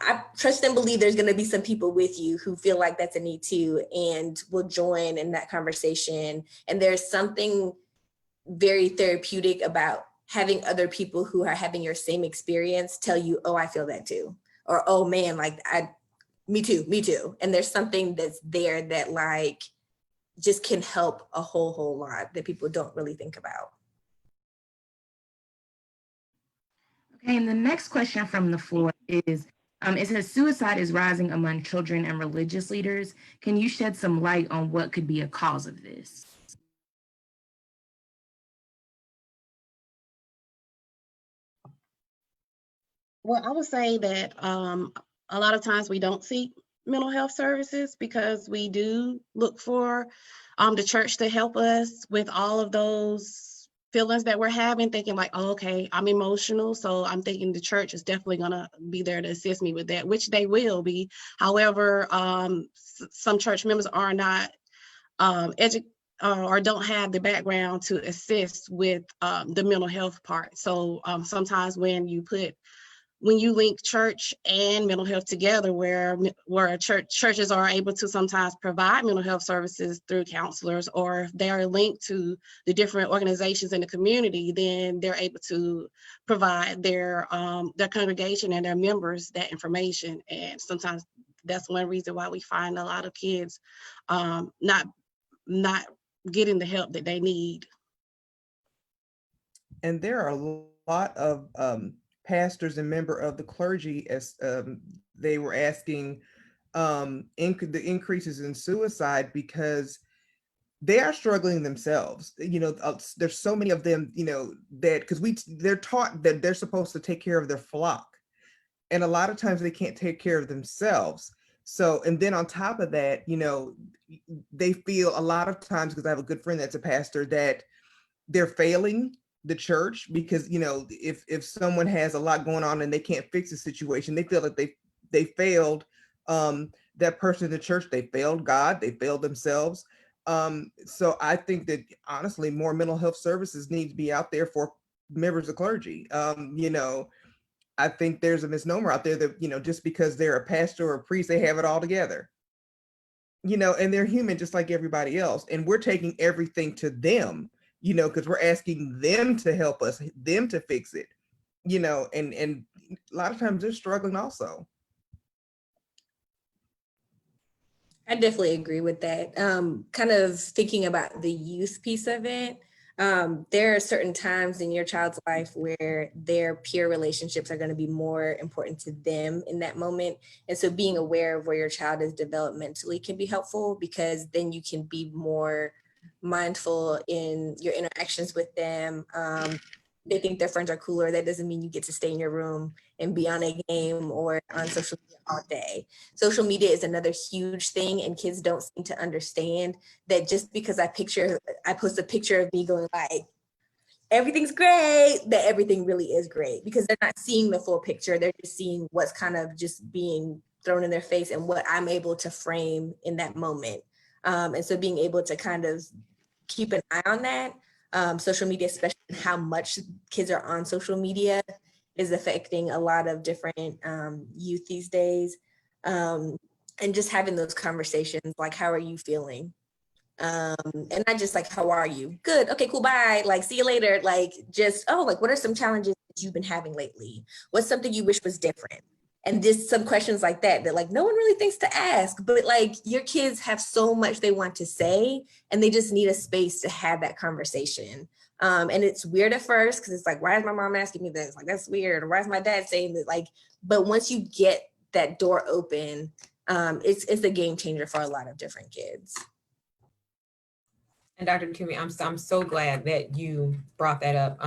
I trust and believe there's going to be some people with you who feel like that's a need too, and will join in that conversation. And there's something very therapeutic about having other people who are having your same experience tell you, oh, I feel that too. Or, oh man, like me too. And there's something that's there that like just can help a whole lot that people don't really think about. Okay, and the next question from the floor is, it says suicide is rising among children and religious leaders. Can you shed some light on what could be a cause of this? Well, I would say that a lot of times we don't seek mental health services because we do look for the church to help us with all of those feelings that we're having, thinking like, oh, okay, I'm emotional, so I'm thinking the church is definitely gonna be there to assist me with that, which they will be. However, some church members are not or don't have the background to assist with the mental health part. So sometimes when you link church and mental health together, where churches are able to sometimes provide mental health services through counselors, or if they are linked to the different organizations in the community, then they're able to provide their congregation and their members that information. And sometimes that's one reason why we find a lot of kids not getting the help that they need. And there are a lot of pastors and member of the clergy, as they were asking the increases in suicide because they are struggling themselves. There's so many of them, that because they're taught that they're supposed to take care of their flock, and a lot of times they can't take care of themselves. So, and then on top of that, they feel a lot of times, because I have a good friend that's a pastor, that they're failing the church because, if someone has a lot going on and they can't fix the situation, they feel that they failed that person in the church, they failed God, they failed themselves. So I think that honestly, more mental health services need to be out there for members of clergy. I think there's a misnomer out there that, just because they're a pastor or a priest, they have it all together. And they're human just like everybody else. And we're taking everything to them, because we're asking them to help us, them to fix it, and a lot of times they're struggling also. I definitely agree with that. Kind of thinking about the youth piece of it, there are certain times in your child's life where their peer relationships are going to be more important to them in that moment. And so being aware of where your child is developmentally can be helpful, because then you can be more mindful in your interactions with them. They think their friends are cooler. That doesn't mean you get to stay in your room and be on a game or on social media all day. Social media is another huge thing, and kids don't seem to understand that just because I post a picture of me going like, everything's great, that everything really is great, because they're not seeing the full picture. They're just seeing what's kind of just being thrown in their face and what I'm able to frame in that moment. And so being able to kind of keep an eye on that, social media, especially how much kids are on social media, is affecting a lot of different youth these days. And just having those conversations, like, how are you feeling? And not just like, how are you? Good. Okay, cool. Bye. Like, see you later. Like, just, oh, like, what are some challenges that you've been having lately? What's something you wish was different? And just some questions like that like no one really thinks to ask, but like your kids have so much they want to say, and they just need a space to have that conversation. And it's weird at first because it's like, why is my mom asking me this? Like, that's weird. Or why is my dad saying this? Like, but once you get that door open, it's a game changer for a lot of different kids. And Dr. Toomey, I'm so glad that you brought that up,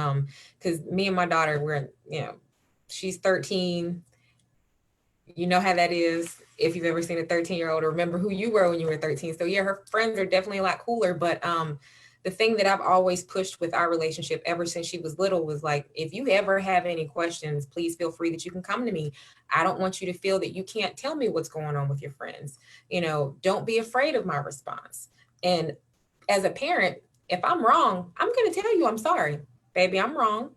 because me and my daughter, we're, she's 13. You know how that is if you've ever seen a 13-year-old, or remember who you were when you were 13. So yeah, her friends are definitely a lot cooler. But the thing that I've always pushed with our relationship ever since she was little was like, if you ever have any questions, please feel free that you can come to me. I don't want you to feel that you can't tell me what's going on with your friends. Don't be afraid of my response. And as a parent, if I'm wrong, I'm going to tell you, I'm sorry, baby, I'm wrong.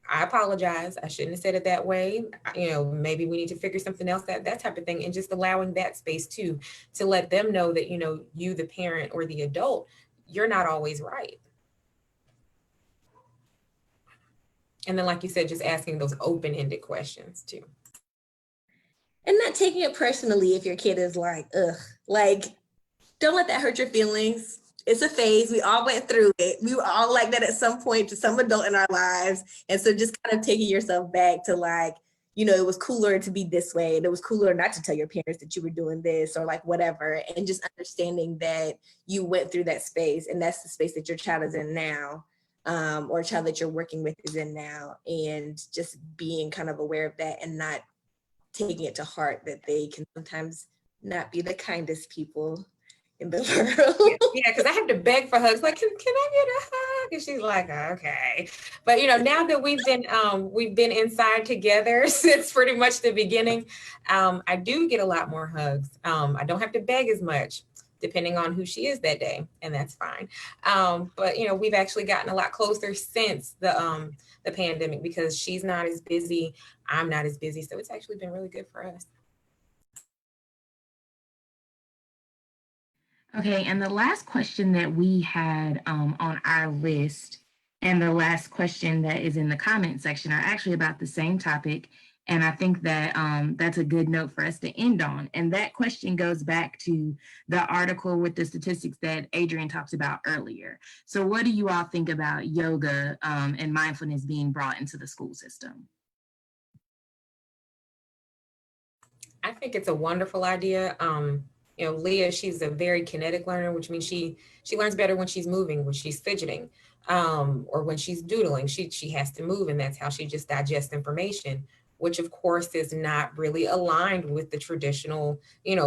I apologize. I shouldn't have said it that way. Maybe we need to figure something else, that type of thing. And just allowing that space too, to let them know that, you, the parent or the adult, you're not always right. And then, like you said, just asking those open-ended questions too. And not taking it personally if your kid is like, ugh, like, don't let that hurt your feelings. It's a phase. We all went through it. We were all like that at some point to some adult in our lives. And so just kind of taking yourself back to like, it was cooler to be this way. And it was cooler not to tell your parents that you were doing this or like whatever. And just understanding that you went through that space, and that's the space that your child is in now, or a child that you're working with is in now. And just being kind of aware of that and not taking it to heart that they can sometimes not be the kindest people in the world. Yeah, because I have to beg for hugs. Like, can I get a hug? And she's like, okay. But now that we've been inside together since pretty much the beginning, I do get a lot more hugs. I don't have to beg as much, depending on who she is that day, and that's fine. But we've actually gotten a lot closer since the pandemic because she's not as busy, I'm not as busy, so it's actually been really good for us. Okay, and the last question that we had on our list and the last question that is in the comment section are actually about the same topic. And I think that that's a good note for us to end on. And that question goes back to the article with the statistics that Adrian talked about earlier. So what do you all think about yoga and mindfulness being brought into the school system? I think it's a wonderful idea. Leah, she's a very kinetic learner, which means she learns better when she's moving, when she's fidgeting, or when she's doodling. She has to move, and that's how she just digests information, which of course is not really aligned with the traditional,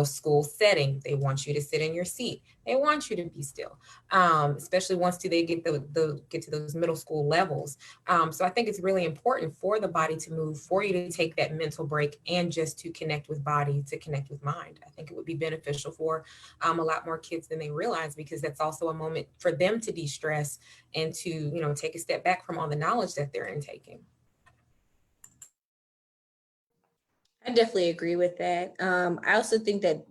school setting. They want you to sit in your seat. They want you to be still, especially once they get get to those middle school levels. So I think it's really important for the body to move, for you to take that mental break and just to connect with body, to connect with mind. I think it would be beneficial for a lot more kids than they realize, because that's also a moment for them to de-stress and to, take a step back from all the knowledge that they're intaking. I definitely agree with that. I also think that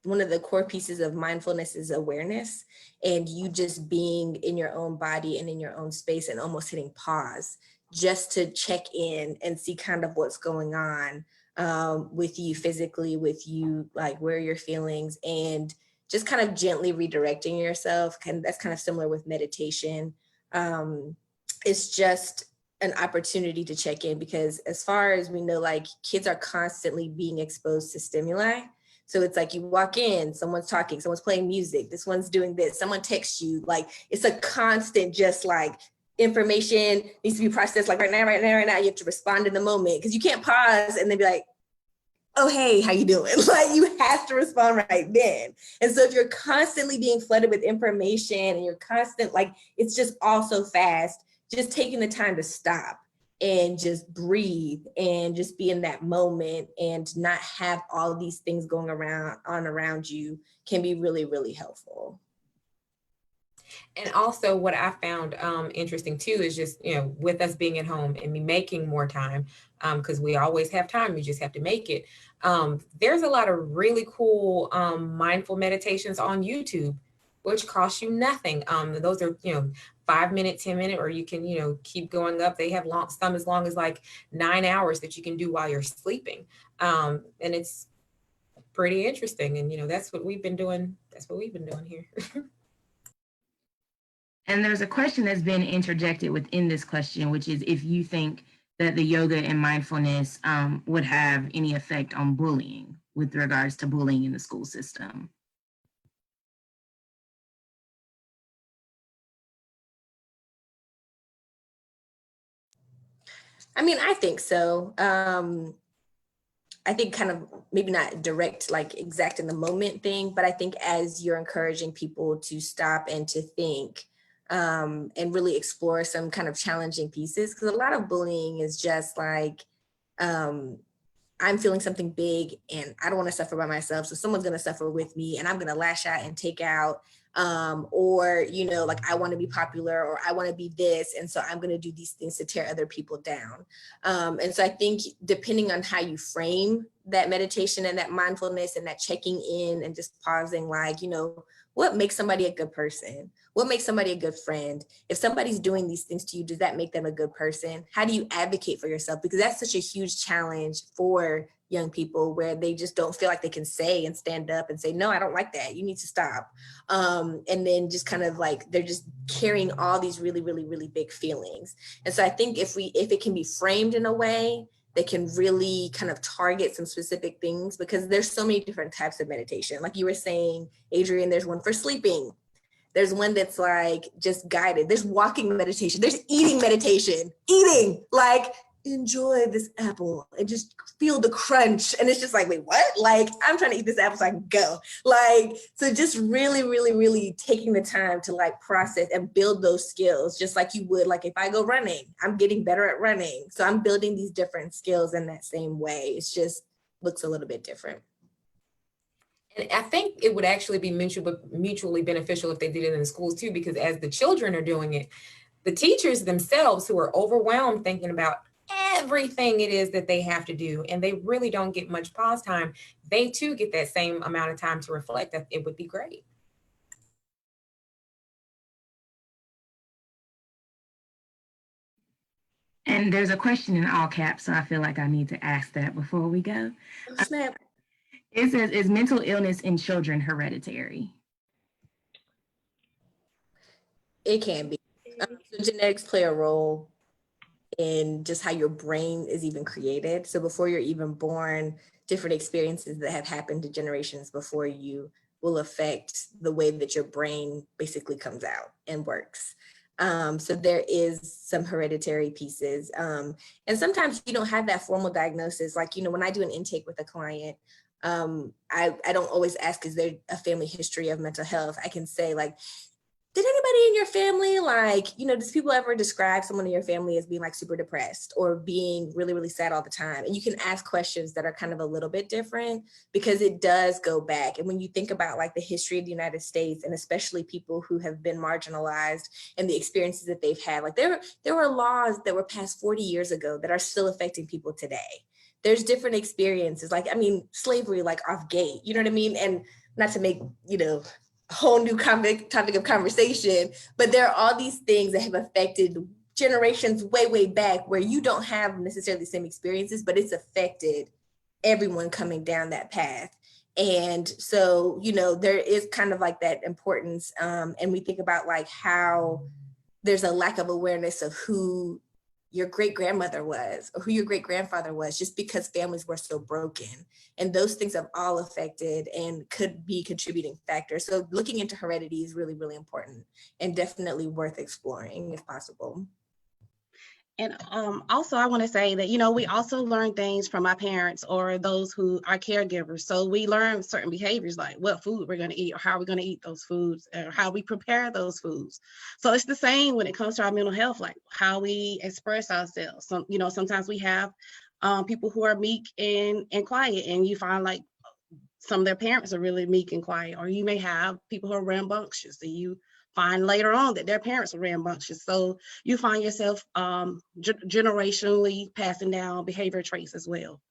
one of the core pieces of mindfulness is awareness, and you just being in your own body and in your own space and almost hitting pause just to check in and see kind of what's going on with you physically, with you, like where your feelings, and just kind of gently redirecting yourself. And that's kind of similar with meditation. It's just an opportunity to check in, because as far as we know, like kids are constantly being exposed to stimuli. So it's like you walk in, someone's talking, someone's playing music, this one's doing this, someone texts you, like it's a constant, just like information needs to be processed like right now, you have to respond in the moment, because you can't pause and then be like, oh, hey, how you doing? Like you have to respond right then. And so if you're constantly being flooded with information and you're constant, like it's just all so fast, just taking the time to stop and just breathe and just be in that moment and not have all these things going around you can be really, really helpful. And also what I found interesting too is just, with us being at home and me making more time, because we always have time, you just have to make it. There's a lot of really cool mindful meditations on YouTube, which cost you nothing. Those are, 5 minute, 10 minute, or you can, keep going up. They have some as long as like 9 hours that you can do while you're sleeping. And it's pretty interesting. And, that's what we've been doing. That's what we've been doing here. And there's a question that's been interjected within this question, which is if you think that the yoga and mindfulness would have any effect on bullying with regards to bullying in the school system. I mean, I think so. I think kind of maybe not direct, like exact in the moment thing, but I think as you're encouraging people to stop and to think and really explore some kind of challenging pieces, because a lot of bullying is just like, I'm feeling something big and I don't want to suffer by myself. So someone's going to suffer with me and I'm going to lash out and take out, or, like I want to be popular or I want to be this. And so I'm going to do these things to tear other people down. And so I think depending on how you frame that meditation and that mindfulness and that checking in and just pausing, like, what makes somebody a good person? What makes somebody a good friend? If somebody's doing these things to you, does that make them a good person? How do you advocate for yourself? Because that's such a huge challenge for young people, where they just don't feel like they can say and stand up and say, no, I don't like that. You need to stop. And then just kind of like, they're just carrying all these really, really, really big feelings. And so I think if it can be framed in a way that can really kind of target some specific things, because there's so many different types of meditation. Like you were saying, Adrian, there's one for sleeping. There's one that's like just guided. There's walking meditation. There's eating meditation. Eating, like enjoy this apple and just feel the crunch. And it's just like, wait, what? Like, I'm trying to eat this apple so I can go. Like, so just really, really, really taking the time to like process and build those skills, just like you would, like if I go running, I'm getting better at running. So I'm building these different skills in that same way. It's just looks a little bit different. And I think it would actually be mutually beneficial if they did it in the schools too, because as the children are doing it, the teachers themselves who are overwhelmed thinking about everything it is that they have to do, and they really don't get much pause time, they too get that same amount of time to reflect. That it would be great. And there's a question in all caps, so I feel like I need to ask that before we go. Oh, snap. It says, is mental illness in children hereditary? It can be. So genetics play a role in just how your brain is even created. So before you're even born, different experiences that have happened to generations before you will affect the way that your brain basically comes out and works. So there is some hereditary pieces. And sometimes you don't have that formal diagnosis. Like, you know, when I do an intake with a client, I don't always ask, is there a family history of mental health? I can say like, did anybody in your family, like, you know, does people ever describe someone in your family as being like super depressed or being really, really sad all the time? And you can ask questions that are kind of a little bit different because it does go back. And when you think about like the history of the United States, and especially people who have been marginalized and the experiences that they've had, like there were laws that were passed 40 years ago that are still affecting people today. There's different experiences, like, I mean, slavery, like off gate, you know what I mean? And not to make, you know, whole new topic of conversation, but there are all these things that have affected generations way back where you don't have necessarily the same experiences, but it's affected everyone coming down that path. And so, you know, there is kind of like that importance. And we think about like how there's a lack of awareness of who your great-grandmother was or who your great-grandfather was, just because families were so broken. And those things have all affected and could be contributing factors. So looking into heredity is really, really important and definitely worth exploring if possible. And also I want to say that, you know, we also learn things from our parents or those who are caregivers. So we learn certain behaviors like what food we're going to eat or how we're going to eat those foods or how we prepare those foods. So it's the same when it comes to our mental health, like how we express ourselves. So, you know, sometimes we have people who are meek and quiet, and you find like some of their parents are really meek and quiet, or you may have people who are rambunctious and you find later on that their parents were rambunctious. So you find yourself generationally passing down behavior traits as well.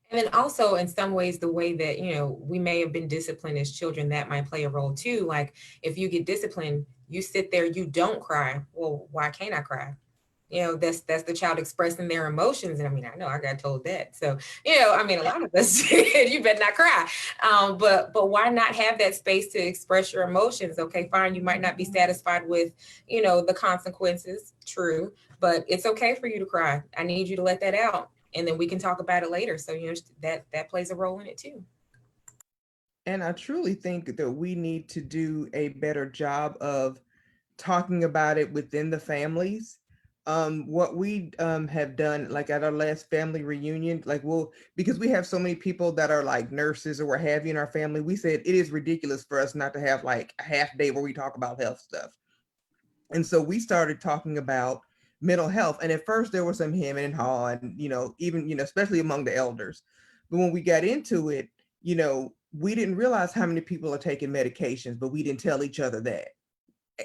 And then also in some ways, the way that, you know, we may have been disciplined as children, that might play a role too. Like if you get disciplined, you sit there, you don't cry. Well, why can't I cry? You know, that's the child expressing their emotions. And I mean, I know I got told that. So, you know, I mean, a lot of us, you better not cry. But why not have that space to express your emotions? Okay, fine. You might not be satisfied with, you know, the consequences. True. But it's okay for you to cry. I need you to let that out. And then we can talk about it later. So, you know, that plays a role in it too. And I truly think that we need to do a better job of talking about it within the families. What we have done, like at our last family reunion, like because we have so many people that are like nurses or what have you in our family, we said it is ridiculous for us not to have like a half day where we talk about health stuff. And so we started talking about mental health. And at first there was some hem and haw, and, you know, even, you know, especially among the elders. But when we got into it, you know, we didn't realize how many people are taking medications, but we didn't tell each other that.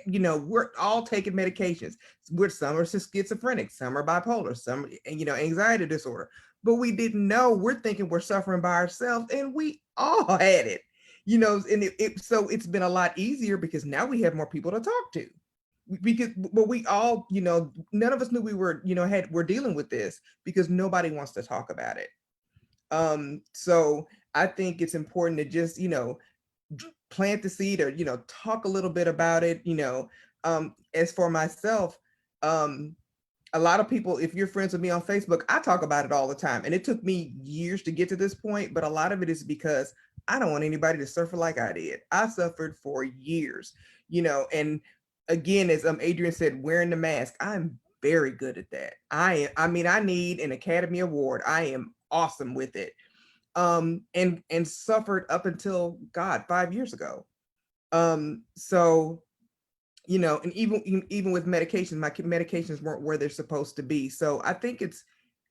You know, we're all taking medications. Some are schizophrenic, some are bipolar, some, you know, anxiety disorder. But we didn't know. We're thinking we're suffering by ourselves, and we all had it. You know, and so it's been a lot easier because now we have more people to talk to. But we all, you know, none of us knew we were, you know, we're dealing with this because nobody wants to talk about it. So I think it's important to just, you know, plant the seed or, you know, talk a little bit about it. You know, as for myself, a lot of people, if you're friends with me on Facebook, I talk about it all the time. And it took me years to get to this point, but a lot of it is because I don't want anybody to suffer like I did. I suffered for years, you know, and again, as Adrian said, wearing the mask, I'm very good at that. I mean, I need an Academy Award. I am awesome with it. And suffered up until, God, 5 years ago. So, you know, and even with medications, my medications weren't where they're supposed to be. So I think it's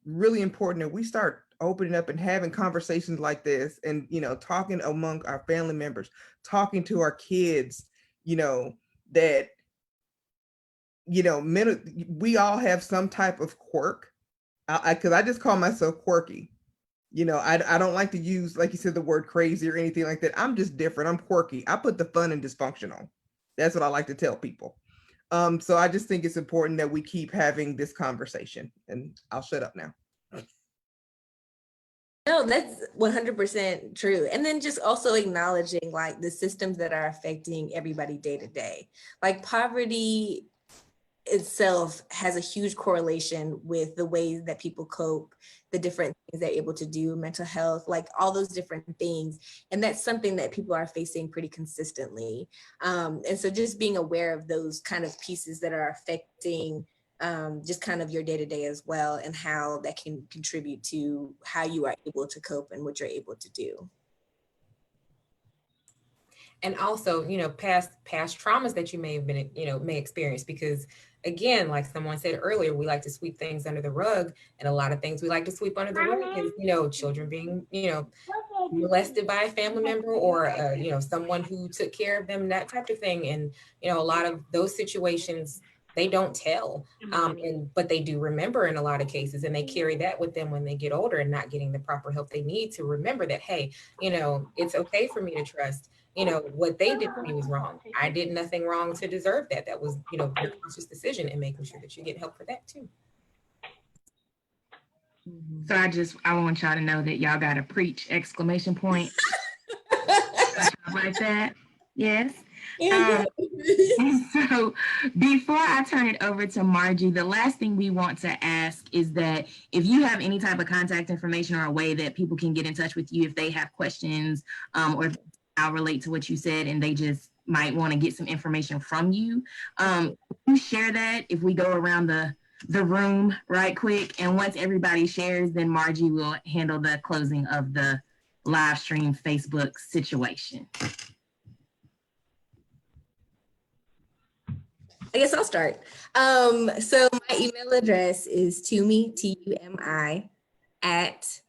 really important that we start opening up and having conversations like this, and, you know, talking among our family members, talking to our kids, you know, that, you know, we all have some type of quirk. Because I just call myself quirky. You know, I don't like to use, like you said, the word crazy or anything like that. I'm just different. I'm quirky. I put the fun in dysfunctional. That's what I like to tell people. So I just think it's important that we keep having this conversation, and I'll shut up now. No, that's 100% true. And then just also acknowledging like the systems that are affecting everybody day to day. Like poverty itself has a huge correlation with the ways that people cope, the different things they're able to do, mental health, like all those different things. And that's something that people are facing pretty consistently. And so just being aware of those kind of pieces that are affecting just kind of your day-to-day as well, and how that can contribute to how you are able to cope and what you're able to do. And also, you know, past traumas that you may have been, you know, may experience, because again, like someone said earlier, we like to sweep things under the rug, and a lot of things we like to sweep under the rug is, you know, children being, you know, molested by a family member, or you know, someone who took care of them, that type of thing. And, you know, a lot of those situations, they don't tell, but they do remember in a lot of cases, and they carry that with them when they get older and not getting the proper help they need to remember that, hey, you know, it's okay for me to trust, you know, what they did to me was wrong. I did nothing wrong to deserve that. That was, you know, their conscious decision, and making sure that you get help for that too. So I want y'all to know that y'all got to preach, exclamation point. Like that. Yes. So before I turn it over to Margie, the last thing we want to ask is that if you have any type of contact information or a way that people can get in touch with you if they have questions, or I'll relate to what you said and they just might want to get some information from you, you share that if we go around the room right quick, and once everybody shares, then Margie will handle the closing of the live stream Facebook situation. I guess I'll start. So my email address is Tumi, Tumi, at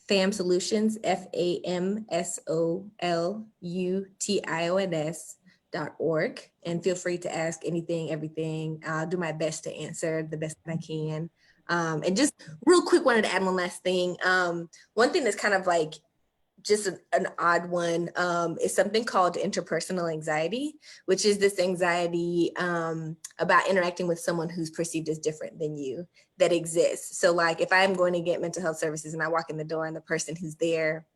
FAMSolutions, FAMSolutions.org. And feel free to ask anything, everything. I'll do my best to answer the best that I can. And just real quick, wanted to add one last thing. One thing that's kind of like just an odd one is something called interpersonal anxiety, which is this anxiety about interacting with someone who's perceived as different than you that exists. So like if I'm going to get mental health services and I walk in the door and the person who's there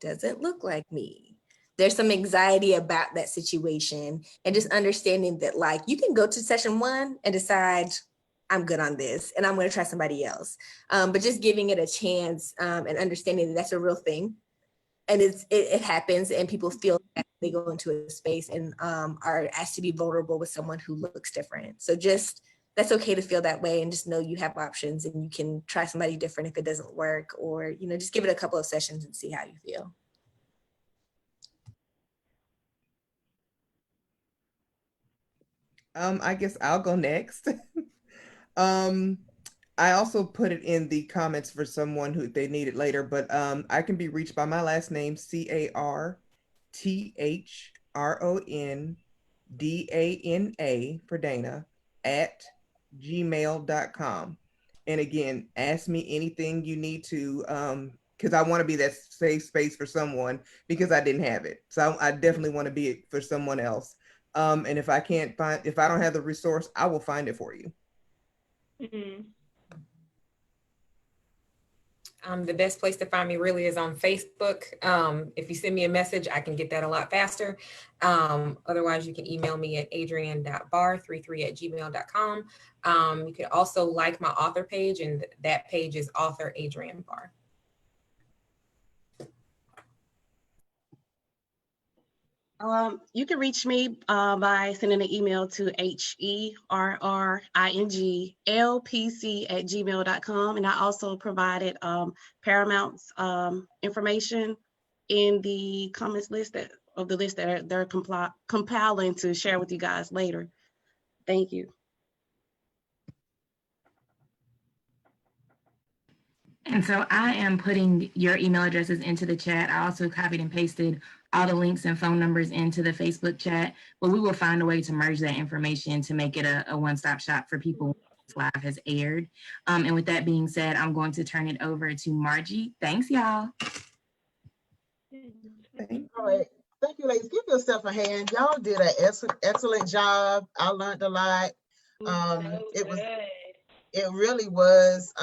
doesn't look like me, there's some anxiety about that situation, and just understanding that like you can go to session 1 and decide I'm good on this and I'm going to try somebody else. But just giving it a chance and understanding that that's a real thing. And it happens, and people feel that they go into a space and are asked to be vulnerable with someone who looks different. So just, that's okay to feel that way, and just know you have options and you can try somebody different if it doesn't work, or, you know, just give it a couple of sessions and see how you feel. I guess I'll go next. I also put it in the comments for someone who they need it later, but I can be reached by my last name, CARTHRONDANA for Dana, at gmail.com. And again, ask me anything you need to, because I want to be that safe space for someone, because I didn't have it. So I definitely want to be it for someone else. And if I don't have the resource, I will find it for you. Mm-hmm. The best place to find me really is on Facebook. If you send me a message, I can get that a lot faster. Otherwise, you can email me at adrian.barr33@gmail.com. You can also like my author page, and that page is author Adrian Barr. You can reach me by sending an email to herringlpc@gmail.com. And I also provided Paramount's information in the comments list of the list that they're compiling to share with you guys later. Thank you. And so I am putting your email addresses into the chat. I also copied and pasted all the links and phone numbers into the Facebook chat, but we will find a way to merge that information to make it a one-stop shop for people when this live has aired. And with that being said, I'm going to turn it over to Margie. Thanks, y'all. All right. Thank you, ladies. Give yourself a hand. Y'all did an excellent job. I learned a lot. It really was,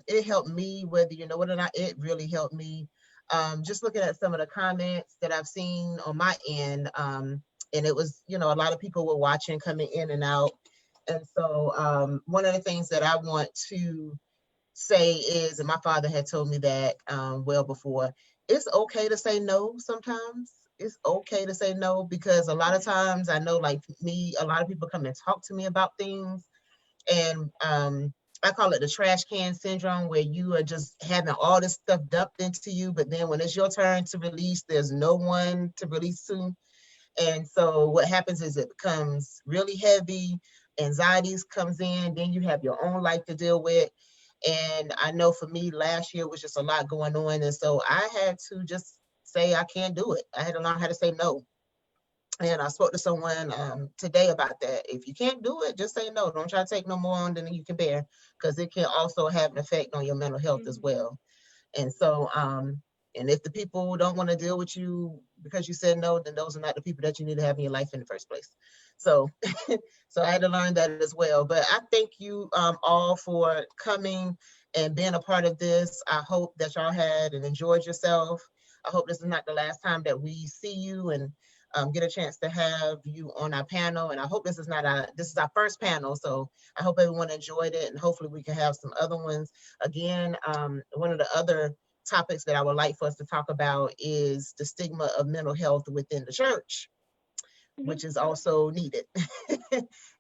it helped me, whether you know it or not, it really helped me. Just looking at some of the comments that I've seen on my end, and it was, you know, a lot of people were watching, coming in and out. And so one of the things that I want to say is, and my father had told me that well before, it's okay to say no sometimes. It's okay to say no, because a lot of times I know, like me, a lot of people come and talk to me about things. And I call it the trash can syndrome, where you are just having all this stuff dumped into you, but then when it's your turn to release, there's no one to release to. And so what happens is it becomes really heavy, anxieties comes in, then you have your own life to deal with. And I know for me, last year was just a lot going on. And so I had to just say, I can't do it. I had to learn how to say no. And I spoke to someone today about that. If you can't do it, just say no. Don't try to take no more on than you can bear, because it can also have an effect on your mental health as well. And so, and if the people don't want to deal with you because you said no, then those are not the people that you need to have in your life in the first place. So, so I had to learn that as well. But I thank you all for coming and being a part of this. I hope that y'all had and enjoyed yourself. I hope this is not the last time that we see you and get a chance to have you on our panel. And I hope this is our first panel. So I hope everyone enjoyed it, and hopefully we can have some other ones. Again, one of the other topics that I would like for us to talk about is the stigma of mental health within the church, which is also needed.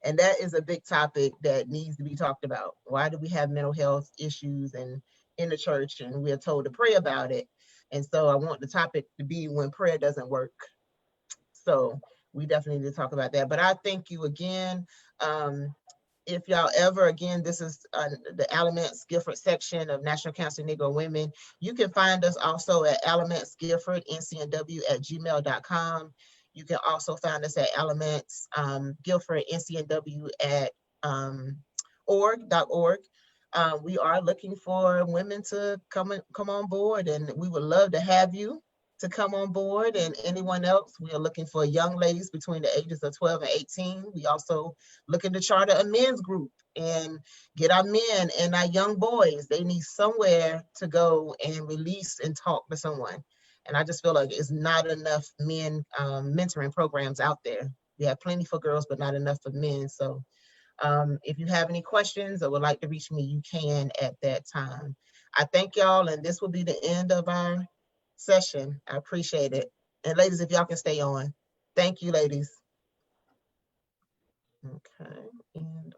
And that is a big topic that needs to be talked about. Why do we have mental health issues in the church, and we are told to pray about it? And so I want the topic to be when prayer doesn't work. So we definitely need to talk about that. But I thank you again. If y'all ever, again, this is the Alamance-Guilford section of National Council of Negro Women. You can find us also at Alamance-Guilford, NCNW @gmail.com. You can also find us at Alamance-Guilford, NCNW .org. We are looking for women to come on board, and we would love to have you to come on board, and anyone else. We are looking for young ladies between the ages of 12 and 18. We also looking to charter a men's group and get our men and our young boys. They need somewhere to go and release and talk to someone. And I just feel like it's not enough men mentoring programs out there. We have plenty for girls, but not enough for men. So if you have any questions or would like to reach me, you can at that time. I thank y'all, and this will be the end of our session. I appreciate it. And ladies, if y'all can stay on. Thank you, ladies. Okay, and